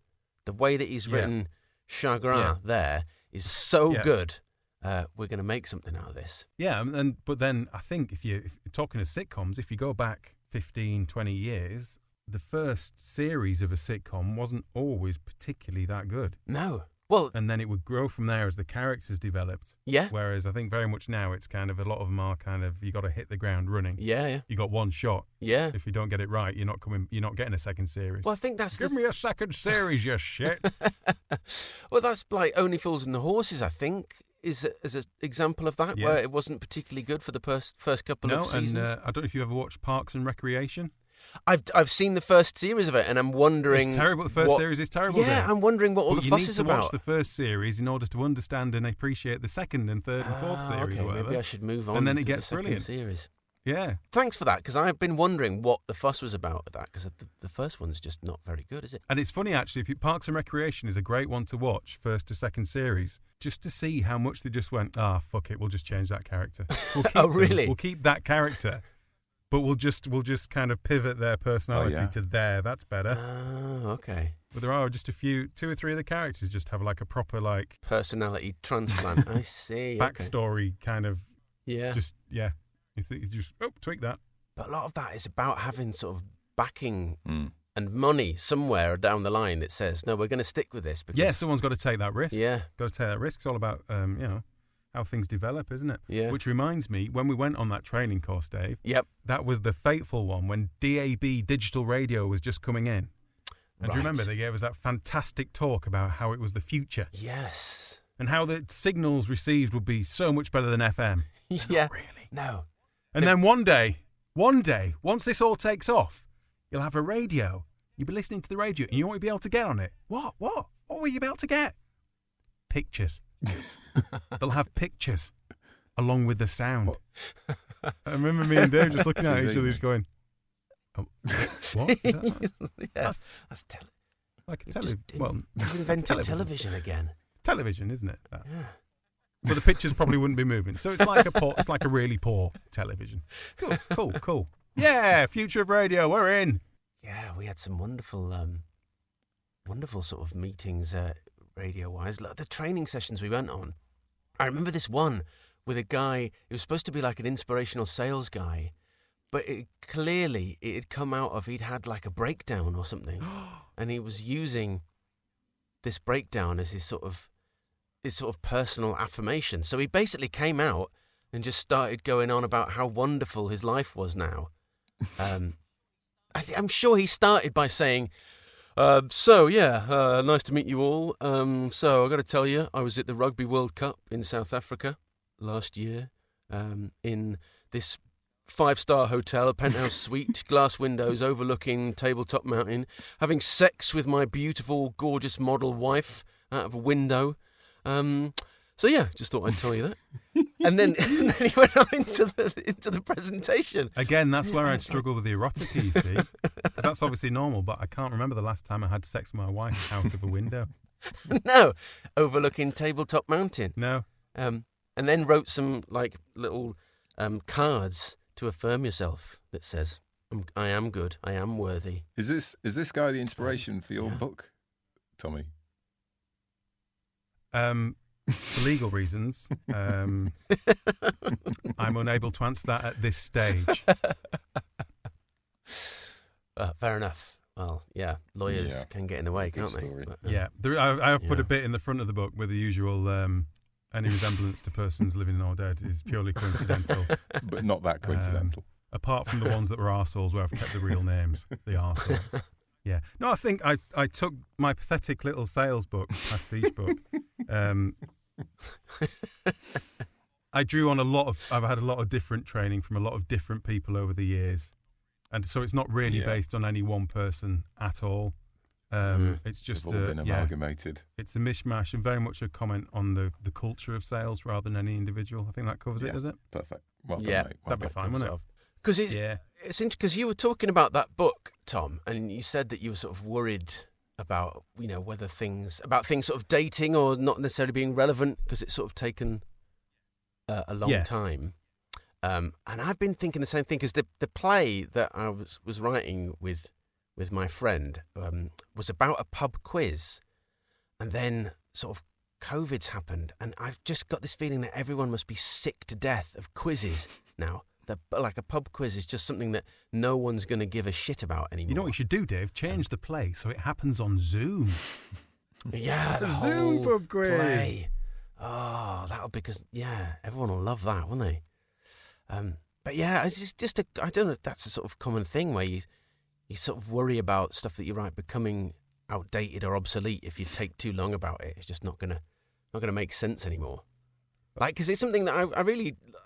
the way that he's written chagrin there is so good. We're going to make something out of this. Yeah, but then I think if you're talking to sitcoms, if you go back 15, 20 years, the first series of a sitcom wasn't always particularly that good. No. Well, and then it would grow from there as the characters developed. Yeah. Whereas I think very much now it's kind of a lot of them are kind of you got to hit the ground running. Yeah. You got one shot. Yeah. If you don't get it right, you're not getting a second series. Well, I think that's give me a second series, you shit. Well, that's like Only Fools and the Horses, I think, is an example of that, where it wasn't particularly good for the first couple of seasons. And I don't know if you ever watched Parks and Recreation. I've seen the first series of it, and I'm wondering. It's terrible. The first series is terrible. Yeah, I'm wondering what all the fuss is about. You need to watch the first series in order to understand and appreciate the second and third and fourth series. Okay, or whatever. Maybe I should move on. And then to it gets the second brilliant. Series. Yeah. Thanks for that, because I've been wondering what the fuss was about with that, because the first one's just not very good, is it? And it's funny actually. Parks and Recreation is a great one to watch, first to second series, just to see how much they just went. Fuck it, we'll just change that character. We'll keep really? We'll keep that character. But we'll just kind of pivot their personality to there. That's better. Oh, okay. But there are just two or three of the characters just have like a proper like personality transplant. I see. Backstory kind of. Yeah. Just You just tweak that. But a lot of that is about having sort of backing and money somewhere down the line that says, no, we're going to stick with this. Because someone's got to take that risk. Yeah. Got to take that risk. It's all about how things develop, isn't it? Yeah. Which reminds me, when we went on that training course, Dave, that was the fateful one when DAB digital radio was just coming in. And do you remember they gave us that fantastic talk about how it was the future? Yes. And how the signals received would be so much better than FM. Yeah. Not really. No. And then one day, once this all takes off, you'll have a radio. You'll be listening to the radio and you won't be able to get on it. What? What will you be able to get? Pictures. They'll have pictures along with the sound. I remember me and Dave just looking at each other, just going, "What? Is that? That's like a television. Well, you've invented television again. Television, isn't it? Yeah. But the pictures probably wouldn't be moving, so it's like a really poor television. Cool. Yeah, future of radio, we're in. Yeah, we had some wonderful sort of meetings. Radio-wise, the training sessions we went on. I remember this one with a guy who was supposed to be like an inspirational sales guy, but it had come out of he'd had like a breakdown or something, and he was using this breakdown as his sort of personal affirmation. So he basically came out and just started going on about how wonderful his life was now. I'm sure he started by saying, nice to meet you all. So I got to tell you, I was at the Rugby World Cup in South Africa last year, in this 5-star hotel, a penthouse suite, glass windows overlooking Tabletop Mountain, having sex with my beautiful, gorgeous model wife out of a window. Just thought I'd tell you that. and then he went on into the presentation. Again, that's where I'd struggle with the erotica, you see. Because that's obviously normal, but I can't remember the last time I had sex with my wife out of a window. No, overlooking Tabletop Mountain. No. And then wrote some like little cards to affirm yourself that says, I am good, I am worthy. Is this guy the inspiration for your book, Tommy? For legal reasons, I'm unable to answer that at this stage. Fair enough. Well, lawyers can get in the way, can't they? Story. But, I've put a bit in the front of the book with the usual any resemblance to persons living or dead is purely coincidental. But not that coincidental. Apart from the ones that were arseholes where I've kept the real names, the arseholes. Yeah. No, I think I took my pathetic little sales book, pastiche book. I drew on I've had a lot of different training from a lot of different people over the years. And so it's not really based on any one person at all. It's just They've all been amalgamated. It's a mishmash and very much a comment on the culture of sales rather than any individual. I think that covers it, does it? Perfect. Well done, Yeah, mate. That'd be fine, wouldn't it? Because it's interesting because you were talking about that book, Tom, and you said that you were sort of worried about whether things sort of dating or not necessarily being relevant because it's sort of taken a long time. And I've been thinking the same thing because the play that I was writing with my friend was about a pub quiz, and then sort of COVID's happened, and I've just got this feeling that everyone must be sick to death of quizzes now. That like a pub quiz is just something that no one's going to give a shit about anymore. You know what you should do, Dave? Change the play so it happens on Zoom. Yeah, the Zoom whole pub quiz. Play. Oh, that'll because everyone will love that, won't they? But yeah, it's just I don't know if that's a sort of common thing where you sort of worry about stuff that you write becoming outdated or obsolete if you take too long about it. It's just not gonna make sense anymore. Like, because it's something that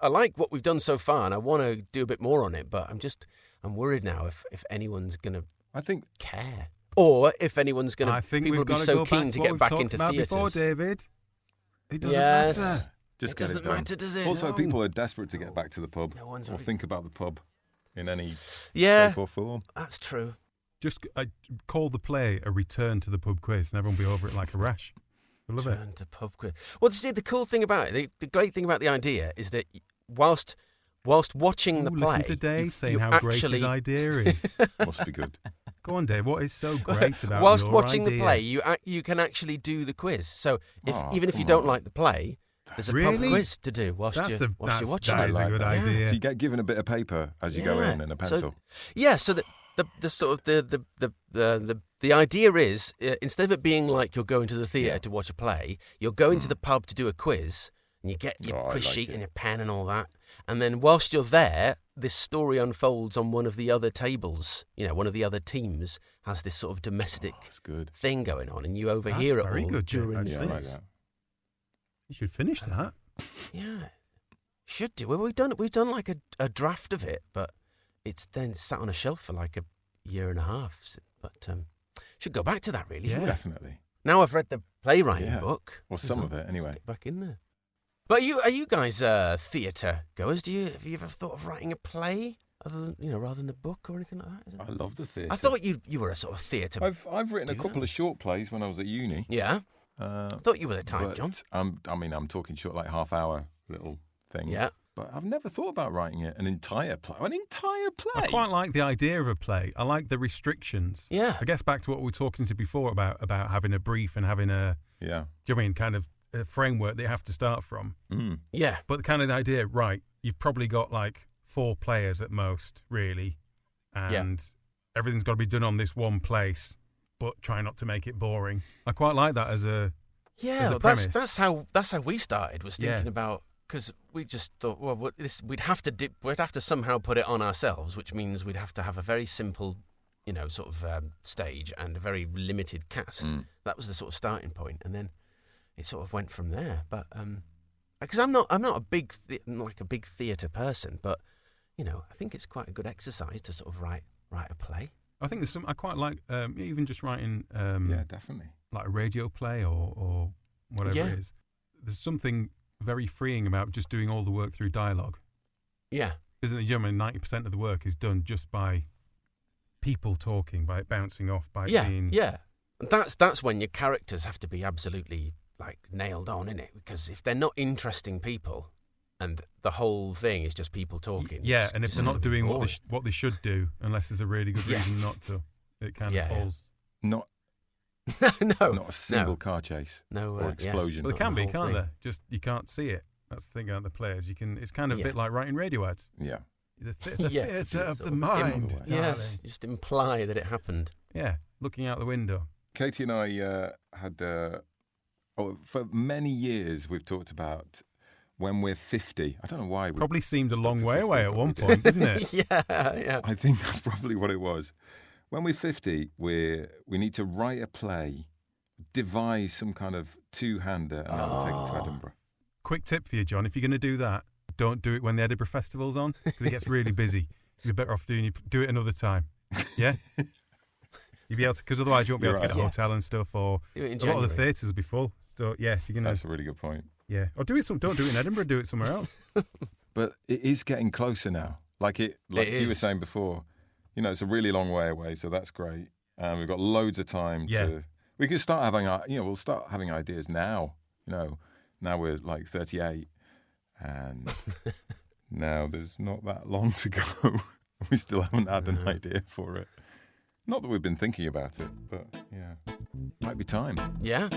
I like what we've done so far, and I want to do a bit more on it. But I'm worried now if anyone's gonna care, or if anyone's gonna. I think people will we've be got to so go keen back to what get we've back talked into about theatres. before, David. It doesn't Yes. matter. Just it get doesn't it done. matter, does it? Also, No. people are desperate to get back to the pub No one's or really- think about the pub in any Yeah, shape or form. that's true. Just call the play a return to the pub quiz, and everyone will be over it like a rash. I love it. Turn to pub quiz. Well, see, the cool thing about it, the great thing about the idea is that whilst watching the Ooh, play, listen to Dave saying you how great actually, his idea is. Must be good. Go on, Dave. What is so great about whilst your watching idea? the play, you can actually do the quiz. So even if you come don't on. like the play, there's a pub Really? quiz to do whilst you're watching that it. is a good that. idea. So you get given a bit of paper as you go in and a pencil. So the sort of the idea is instead of it being like you're going to the theatre to watch a play, you're going to the pub to do a quiz, and you get your quiz sheet and your pen and all that, and then whilst you're there, this story unfolds on one of the other tables. One of the other teams has this sort of domestic thing going on, and you overhear That's it very all good, Jim. during the Yeah, I like quiz. that. You should finish that. Yeah, should do. Well, we've done like a draft of it, but it's then sat on a shelf for like a year and a half. But should go back to that really. Yeah. Definitely. Now I've read the playwriting book. Or some of it, anyway. Get back in there. But are you guys theatre goers? Have you ever thought of writing a play other than rather than a book or anything like that? Is it? I love the theatre. I thought you were a sort of theatre. I've written a couple of short plays when I was at uni. Yeah. I thought you were the type, but John. I'm talking short, like half-hour little thing. Yeah. But I've never thought about writing an entire play. An entire play? I quite like the idea of a play. I like the restrictions. Yeah. I guess back to what we were talking to before about having a brief and having a, Yeah. do you know what I mean, kind of a framework that you have to start from. Mm. Yeah. But the kind of idea, right, you've probably got like 4 players at most, really. And everything's got to be done on this one place, but try not to make it boring. I quite like that as a premise. That's how we started. Was thinking about, because we just thought, well, we'd have to somehow put it on ourselves, which means we'd have to have a very simple, sort of stage and a very limited cast. That was the sort of starting point, and then it sort of went from there. But because I'm not a big theatre person, but I think it's quite a good exercise to sort of write a play. I think I quite like even just writing Yeah, definitely. like a radio play or whatever it is. There's something very freeing about just doing all the work through dialogue. Yeah. Isn't it? 90% of the work is done just by people talking, by it bouncing off, by being... Yeah. That's when your characters have to be absolutely like nailed on, innit? Because if they're not interesting people and the whole thing is just people talking. Yeah, and if it's they're not doing boring. what they should do, unless there's a really good reason not to, it kind of falls... Not No. not a single car chase No. or explosion. Well, they can the be, whole can't thing. they? Just you can't see it. That's the thing about the players. It's kind of a Yeah. bit like writing radio ads. Yeah. The Yeah. theatre of the Sort of mind. Yes. darling. Just imply that it happened. Yeah, looking out the window. Katie and I had for many years we've talked about when we're 50. I don't know why. Probably seemed a long way away at one point, didn't it? Yeah. I think that's probably what it was. When we're 50, we need to write a play, devise some kind of two-hander, and then we'll take it to Edinburgh. Quick tip for you, John. If you're going to do that, don't do it when the Edinburgh Festival's on, because it gets really busy. You're better off do it another time. Yeah? You'll be able to, because otherwise you won't be able to get a hotel and stuff, or a lot of the theatres will be full. So, yeah, if you're going to... That's a really good point. Yeah. Or don't do it in Edinburgh, do it somewhere else. But it is getting closer now. Like you were saying before, it's a really long way away, so that's great. And we've got loads of time to... We could start having, we'll start having ideas now. Now we're like 38, and now there's not that long to go. We still haven't had an idea for it. Not that we've been thinking about it, but yeah, might be time. Yeah.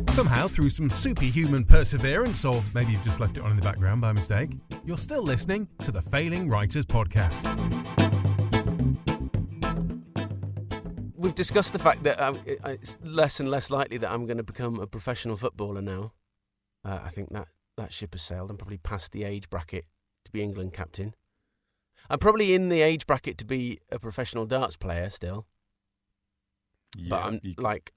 Somehow, through some superhuman perseverance, or maybe you've just left it on in the background by mistake, you're still listening to the Failing Writers Podcast. We've discussed the fact that it's less and less likely that I'm going to become a professional footballer now. I think that ship has sailed. I'm probably past the age bracket to be England captain. I'm probably in the age bracket to be a professional darts player still. Yeah, but I'm like...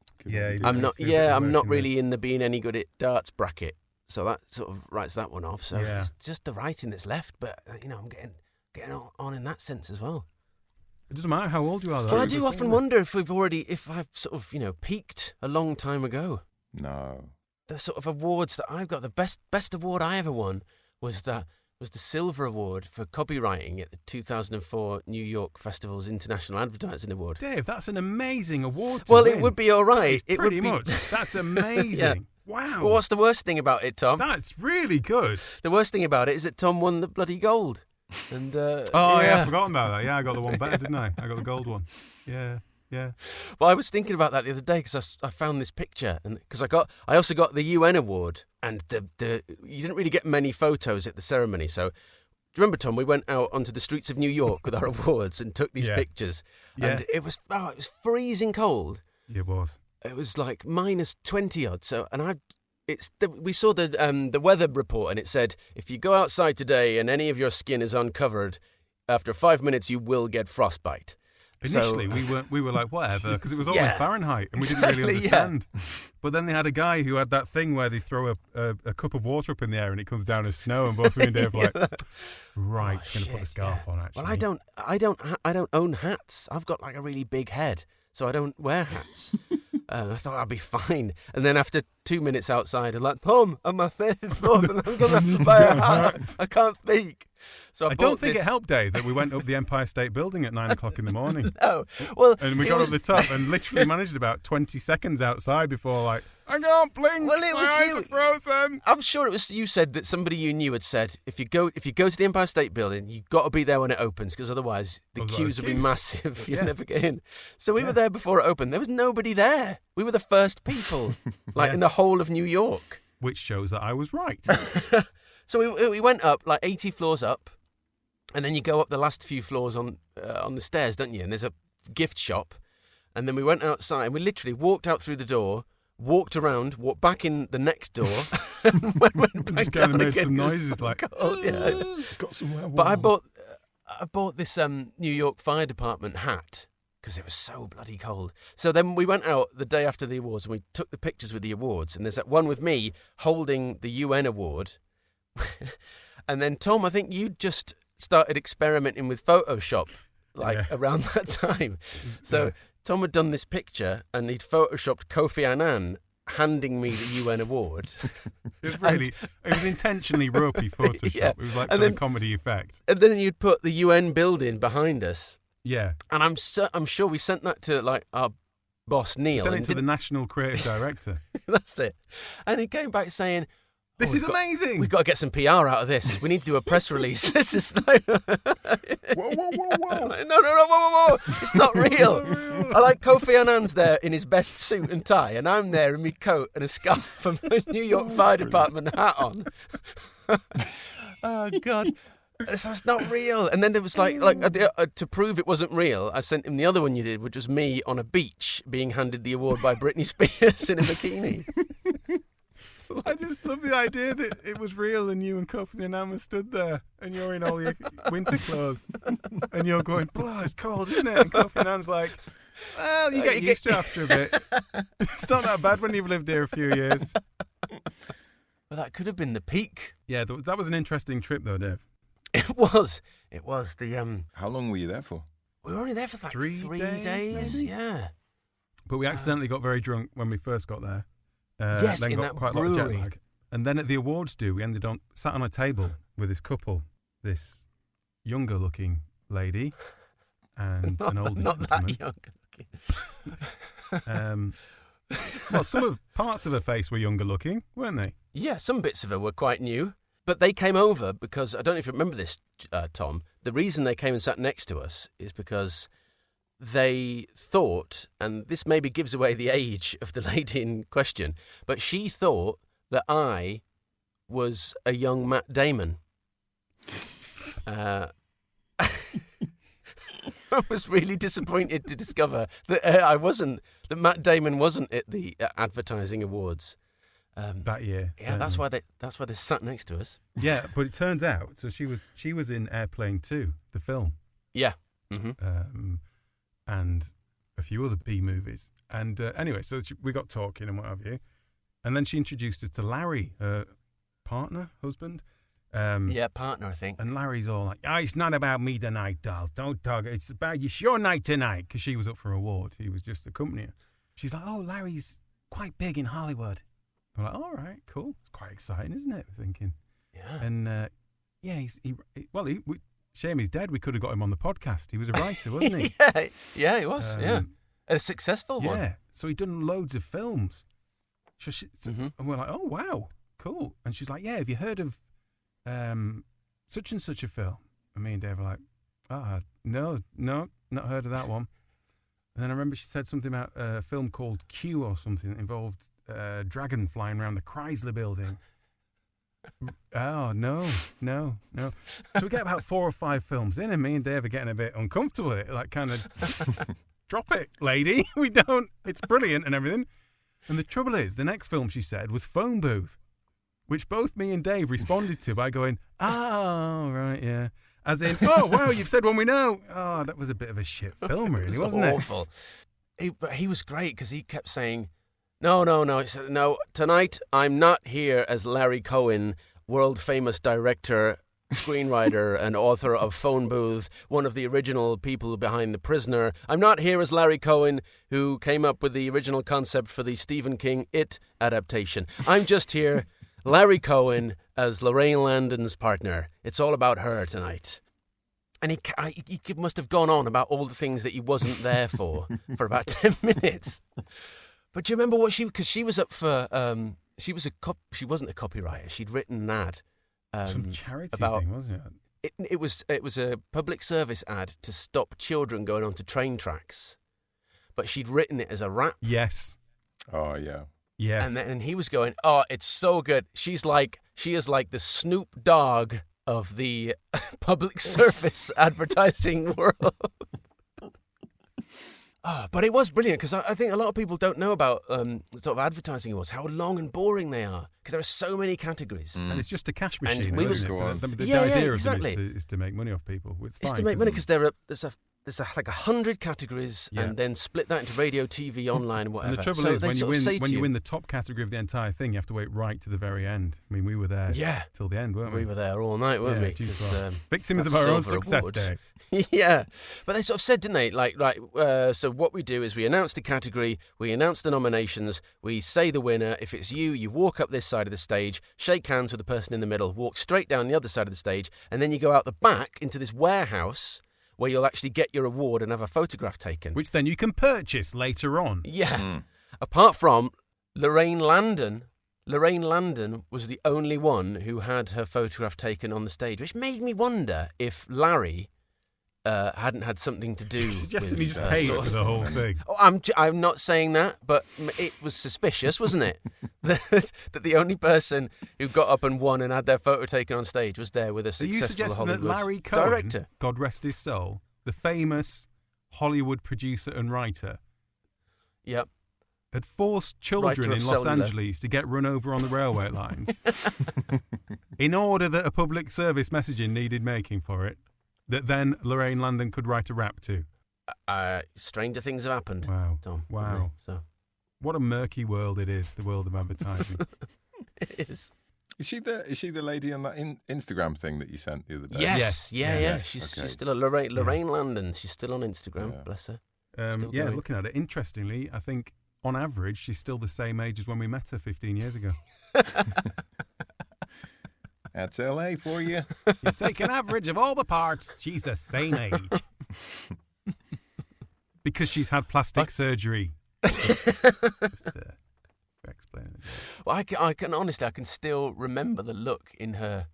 I'm not really in the being any good at darts bracket. So that sort of writes that one off. So it's just the writing that's left. But, I'm getting on in that sense as well. It doesn't matter how old you are, though. Well, I do often wonder if I've sort of, peaked a long time ago. No. The sort of awards that I've got, the best award I ever won was the Silver Award for copywriting at the 2004 New York Festival's International Advertising Award. Dave, that's an amazing award to win. It would be all right. It would be much. That's amazing. Wow. Well, what's the worst thing about it, Tom? That's really good. The worst thing about it is that Tom won the bloody gold. And I forgot about that. Yeah, I got the one better, didn't I? I got the gold one. Yeah. Well, I was thinking about that the other day because I found this picture, and because I also got the UN award, and you didn't really get many photos at the ceremony. So, do you remember, Tom? We went out onto the streets of New York with our awards and took these pictures, and it was freezing cold. It was. It was like minus 20 odd. So, and we saw the weather report, and it said if you go outside today and any of your skin is uncovered, after 5 minutes you will get frostbite. Initially, we were like whatever, because it was all in Fahrenheit, and we didn't really understand. But then they had a guy who had that thing where they throw a cup of water up in the air and it comes down as snow, and both me and Dave were like, right, going to put the scarf on. Actually, well, I don't own hats. I've got like a really big head, so I don't wear hats. I thought I'd be fine. And then after 2 minutes outside, I'm like, Tom, I'm my fifth fourth, and I'm going to buy a hat. I can't speak. So I don't think it helped, Dave, that we went up the Empire State Building at 9 o'clock in the morning. No. Well, and we got up the top and literally managed about 20 seconds outside before, I can't blink. Well, it was my eyes are frozen. I'm sure it was you said that somebody you knew had said, if you go to the Empire State Building, you've got to be there when it opens, because otherwise the queues will be massive. You'll never get in. So we were there before it opened. There was nobody there. We were the first people, in the whole of New York. Which shows that I was right. So we went up, 80 floors up, and then you go up the last few floors on the stairs, don't you? And there's a gift shop. And then we went outside, and we literally walked out through the door, walked around, walked back in the next door, and went back just down kind of made again. some noises Got somewhere warm. But I bought this New York Fire Department hat because it was so bloody cold. So then we went out the day after the awards, and we took the pictures with the awards, and there's that one with me holding the UN award. And then, Tom, I think you just started experimenting with Photoshop around that time. So Tom had done this picture, and he'd photoshopped Kofi Annan handing me the UN award. It was intentionally ropey Photoshop. It was like for the comedy effect. And then you'd put the UN building behind us. Yeah. And I'm sure we sent that to our boss Neil. Sent it to the National Creative Director. That's it. And he came back saying, This is amazing. We've got to get some PR out of this. We need to do a press release. This is like... Whoa. No, whoa. It's not real. I like Kofi Annan's there in his best suit and tie, and I'm there in my coat and a scarf and my New York Fire Department hat on. Oh, God. That's not real. And then there was to prove it wasn't real, I sent him the other one you did, which was me on a beach being handed the award by Britney Spears in a bikini. So I just love the idea that it was real and you and Kofi and Amma stood there and you're in all your winter clothes and you're going, "Blah, it's cold, isn't it?" And Kofi and Anne's like, "Well, you get used to it after a bit. It's not that bad when you've lived here a few years." Well, that could have been the peak. Yeah, that was an interesting trip though, Dave. It was. The How long were you there for? we were only there for like 3 days. maybe? Yeah. But we accidentally got very drunk when we first got there. Yes, then in got that quite a lot of brewery. jet lag. And then at the awards we ended on sat on a table with this couple, this younger looking lady and an older Not that gentleman. young. Well, some of parts of her face were younger looking, weren't they? Yeah, some bits of her were quite new. But they came over because, I don't know if you remember this, Tom, the reason they came and sat next to us is because they thought, and this maybe gives away the age of the lady in question, but she thought that I was a young Matt Damon. I was really disappointed to discover that that Matt Damon wasn't at the Advertising Awards. That year. Yeah, that's why they sat next to us. Yeah, but it turns out, so she was in Airplane 2, the film. Yeah. Mm-hmm. And a few other B movies. And anyway, so we got talking and what have you. And then she introduced us to Larry, her partner, husband. Yeah, partner, I think. And Larry's all like, "Oh, it's not about me tonight, doll. Don't talk. It's your night tonight." Because she was up for an award. He was just accompanying her. She's like, "Oh, Larry's quite big in Hollywood." I'm like, "All right, cool. It's quite exciting, isn't it?" We're thinking. Yeah. And shame he's dead. We could have got him on the podcast. He was a writer, wasn't he? Yeah, he was. Yeah, a successful one. Yeah. So he'd done loads of films. And we're like, "Oh, wow, cool." And she's like, "Yeah, have you heard of such and such a film?" And me and Dave were like, no, not heard of that one. And then I remember she said something about a film called Q or something that involved a dragon flying around the Chrysler building. Oh, no. So we get about 4 or 5 films in, and me and Dave are getting a bit uncomfortable with it. Like, kind of, just drop it, lady. We don't. It's brilliant and everything. And the trouble is, the next film she said was Phone Booth, which both me and Dave responded to by going, "Oh, right, yeah." As in, "Oh, wow, you've said one we know." Oh, that was a bit of a shit film, really, wasn't it? Awful. But he was great because he kept saying, No. He said, "No, tonight I'm not here as Larry Cohen, world famous director, screenwriter, and author of Phone Booth, one of the original people behind The Prisoner. I'm not here as Larry Cohen, who came up with the original concept for the Stephen King It adaptation. I'm just here, Larry Cohen, as Lorraine Landon's partner. It's all about her tonight." And he must have gone on about all the things that he wasn't there for about 10 minutes. But do you remember what because she was up for, she wasn't a copywriter. She'd written an ad. Some charity thing, wasn't it? It was a public service ad to stop children going onto train tracks. But she'd written it as a rap. Yes. Oh, yeah. Yes. And he was going, "Oh, it's so good. She is like the Snoop Dogg of the public service advertising world." But it was brilliant because I think a lot of people don't know about the sort of advertising awards, how long and boring they are because there are so many categories. And it's just a cash machine, we isn't would- it? The Yeah, idea exactly. of them is to make money off people. It's It's fine, to make money because there's like 100 categories and then split that into radio, TV, online, whatever. And the trouble So is, they when sort of say you to you win the top category of the entire thing, you have to wait right to the very end. I mean, we were there till the end, weren't we? We were there all night, weren't we? geez, 'Cause, well. Victims that's of our own Silver success, Awards. Dave. Yeah, but they sort of said, didn't they? So what we do is we announce the category, we announce the nominations, we say the winner. If it's you walk up this side of the stage, shake hands with the person in the middle, walk straight down the other side of the stage, and then you go out the back into this warehouse where you'll actually get your award and have a photograph taken. Which then you can purchase later on. Yeah. Apart from Lorraine Landon. Lorraine Landon was the only one who had her photograph taken on the stage, which made me wonder if Larry hadn't had something to do Suggesting with... he just paid for the whole thing. Oh, I'm not saying that, but it was suspicious, wasn't it? that the only person who got up and won and had their photo taken on stage was there with a Are successful you suggesting that Hollywood Larry Cohen, director. God rest his soul, the famous Hollywood producer and writer, Yep. had forced children Writer of in Los Cellular. Angeles to get run over on the railway lines in order that a public service messaging needed making for it, that then Lorraine Landon could write a rap to? Stranger things have happened, Wow. Tom. Wow. So What a murky world it is, the world of advertising. it is. Is she the lady on that Instagram thing that you sent the other day? Yes. Yeah. Yeah. She's still a Lorraine Landon. She's still on Instagram. Yeah. Bless her. Yeah, going. looking at it, interestingly, I think on average she's still the same age as when we met her 15 years ago. That's LA for you. You take an average of all the parts, she's the same age. Because she's had plastic surgery. Just to explain it. Well, I can still remember the look in her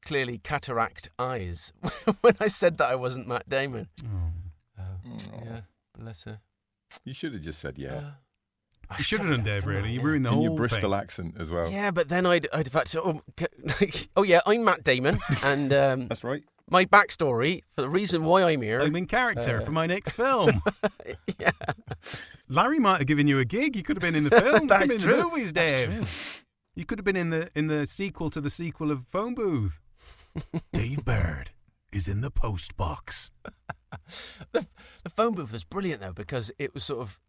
clearly cataract eyes when I said that I wasn't Matt Damon. Yeah, bless her. You should have just said yeah. You should have done, Dave, really. You ruined the In whole your Bristol thing. accent as well. Yeah, but then I'd had to, oh yeah, I'm Matt Damon, and That's right. my backstory for the reason why I'm here. I'm in character for my next film. Yeah. Larry might have given you a gig. You could have been in the film. That's Come in true. the movies, Dave. You could have been in the sequel to the sequel of Phone Booth. Dave Bird is in the post box. The phone booth was brilliant though, because it was sort of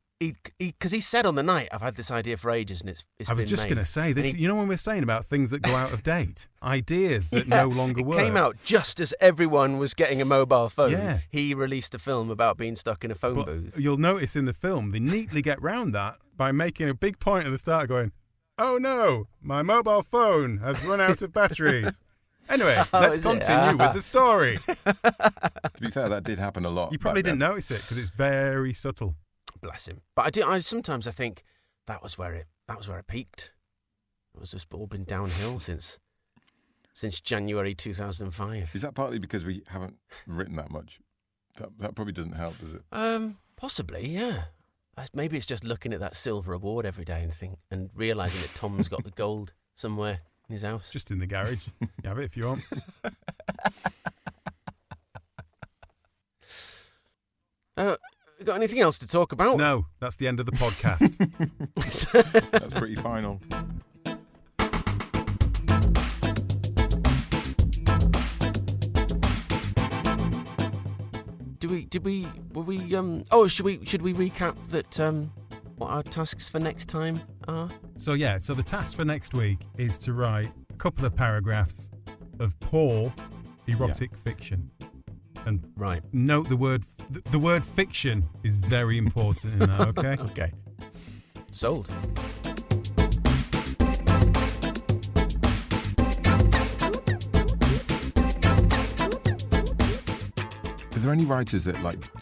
because he said on the night, I've had this idea for ages and it's I was been just made. going to say this. You know when we're saying about things that go out of date, ideas that no longer work. It came out just as everyone was getting a mobile phone. Yeah. He released a film about being stuck in a phone But booth. you'll notice in the film they neatly get round that by making a big point at the start, going, "Oh no, my mobile phone has run out of batteries." Anyway, let's is it? continue with the story. To be fair, that did happen a lot. You probably back then. didn't notice it because it's very subtle. Bless him. But I sometimes I think that was where it peaked. It was just all been downhill since January 2005. Is that partly because we haven't written that much? That probably doesn't help, does it? Possibly, yeah. Maybe it's just looking at that silver award every day and realising that Tom's got the gold somewhere in his house. Just in the garage. You have it if you want. Got anything else to talk about? No, that's the end of the podcast. That's pretty final. Should we recap that what our tasks for next time are? So the task for next week is to write a couple of paragraphs of poor erotic fiction. And Right. note the word fiction is very important in that, okay? Okay. Sold. Are there any writers that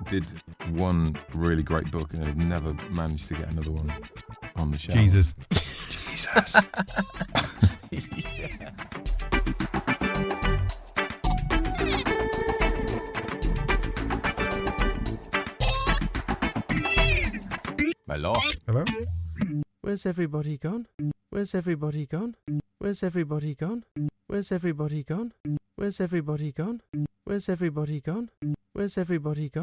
did one really great book and have never managed to get another one on the shelf? Jesus. Jesus. Hello? Hello? Where's everybody gone? Where's everybody gone? Where's everybody gone? Where's everybody gone? Where's everybody gone? Where's everybody gone? Where's everybody gone?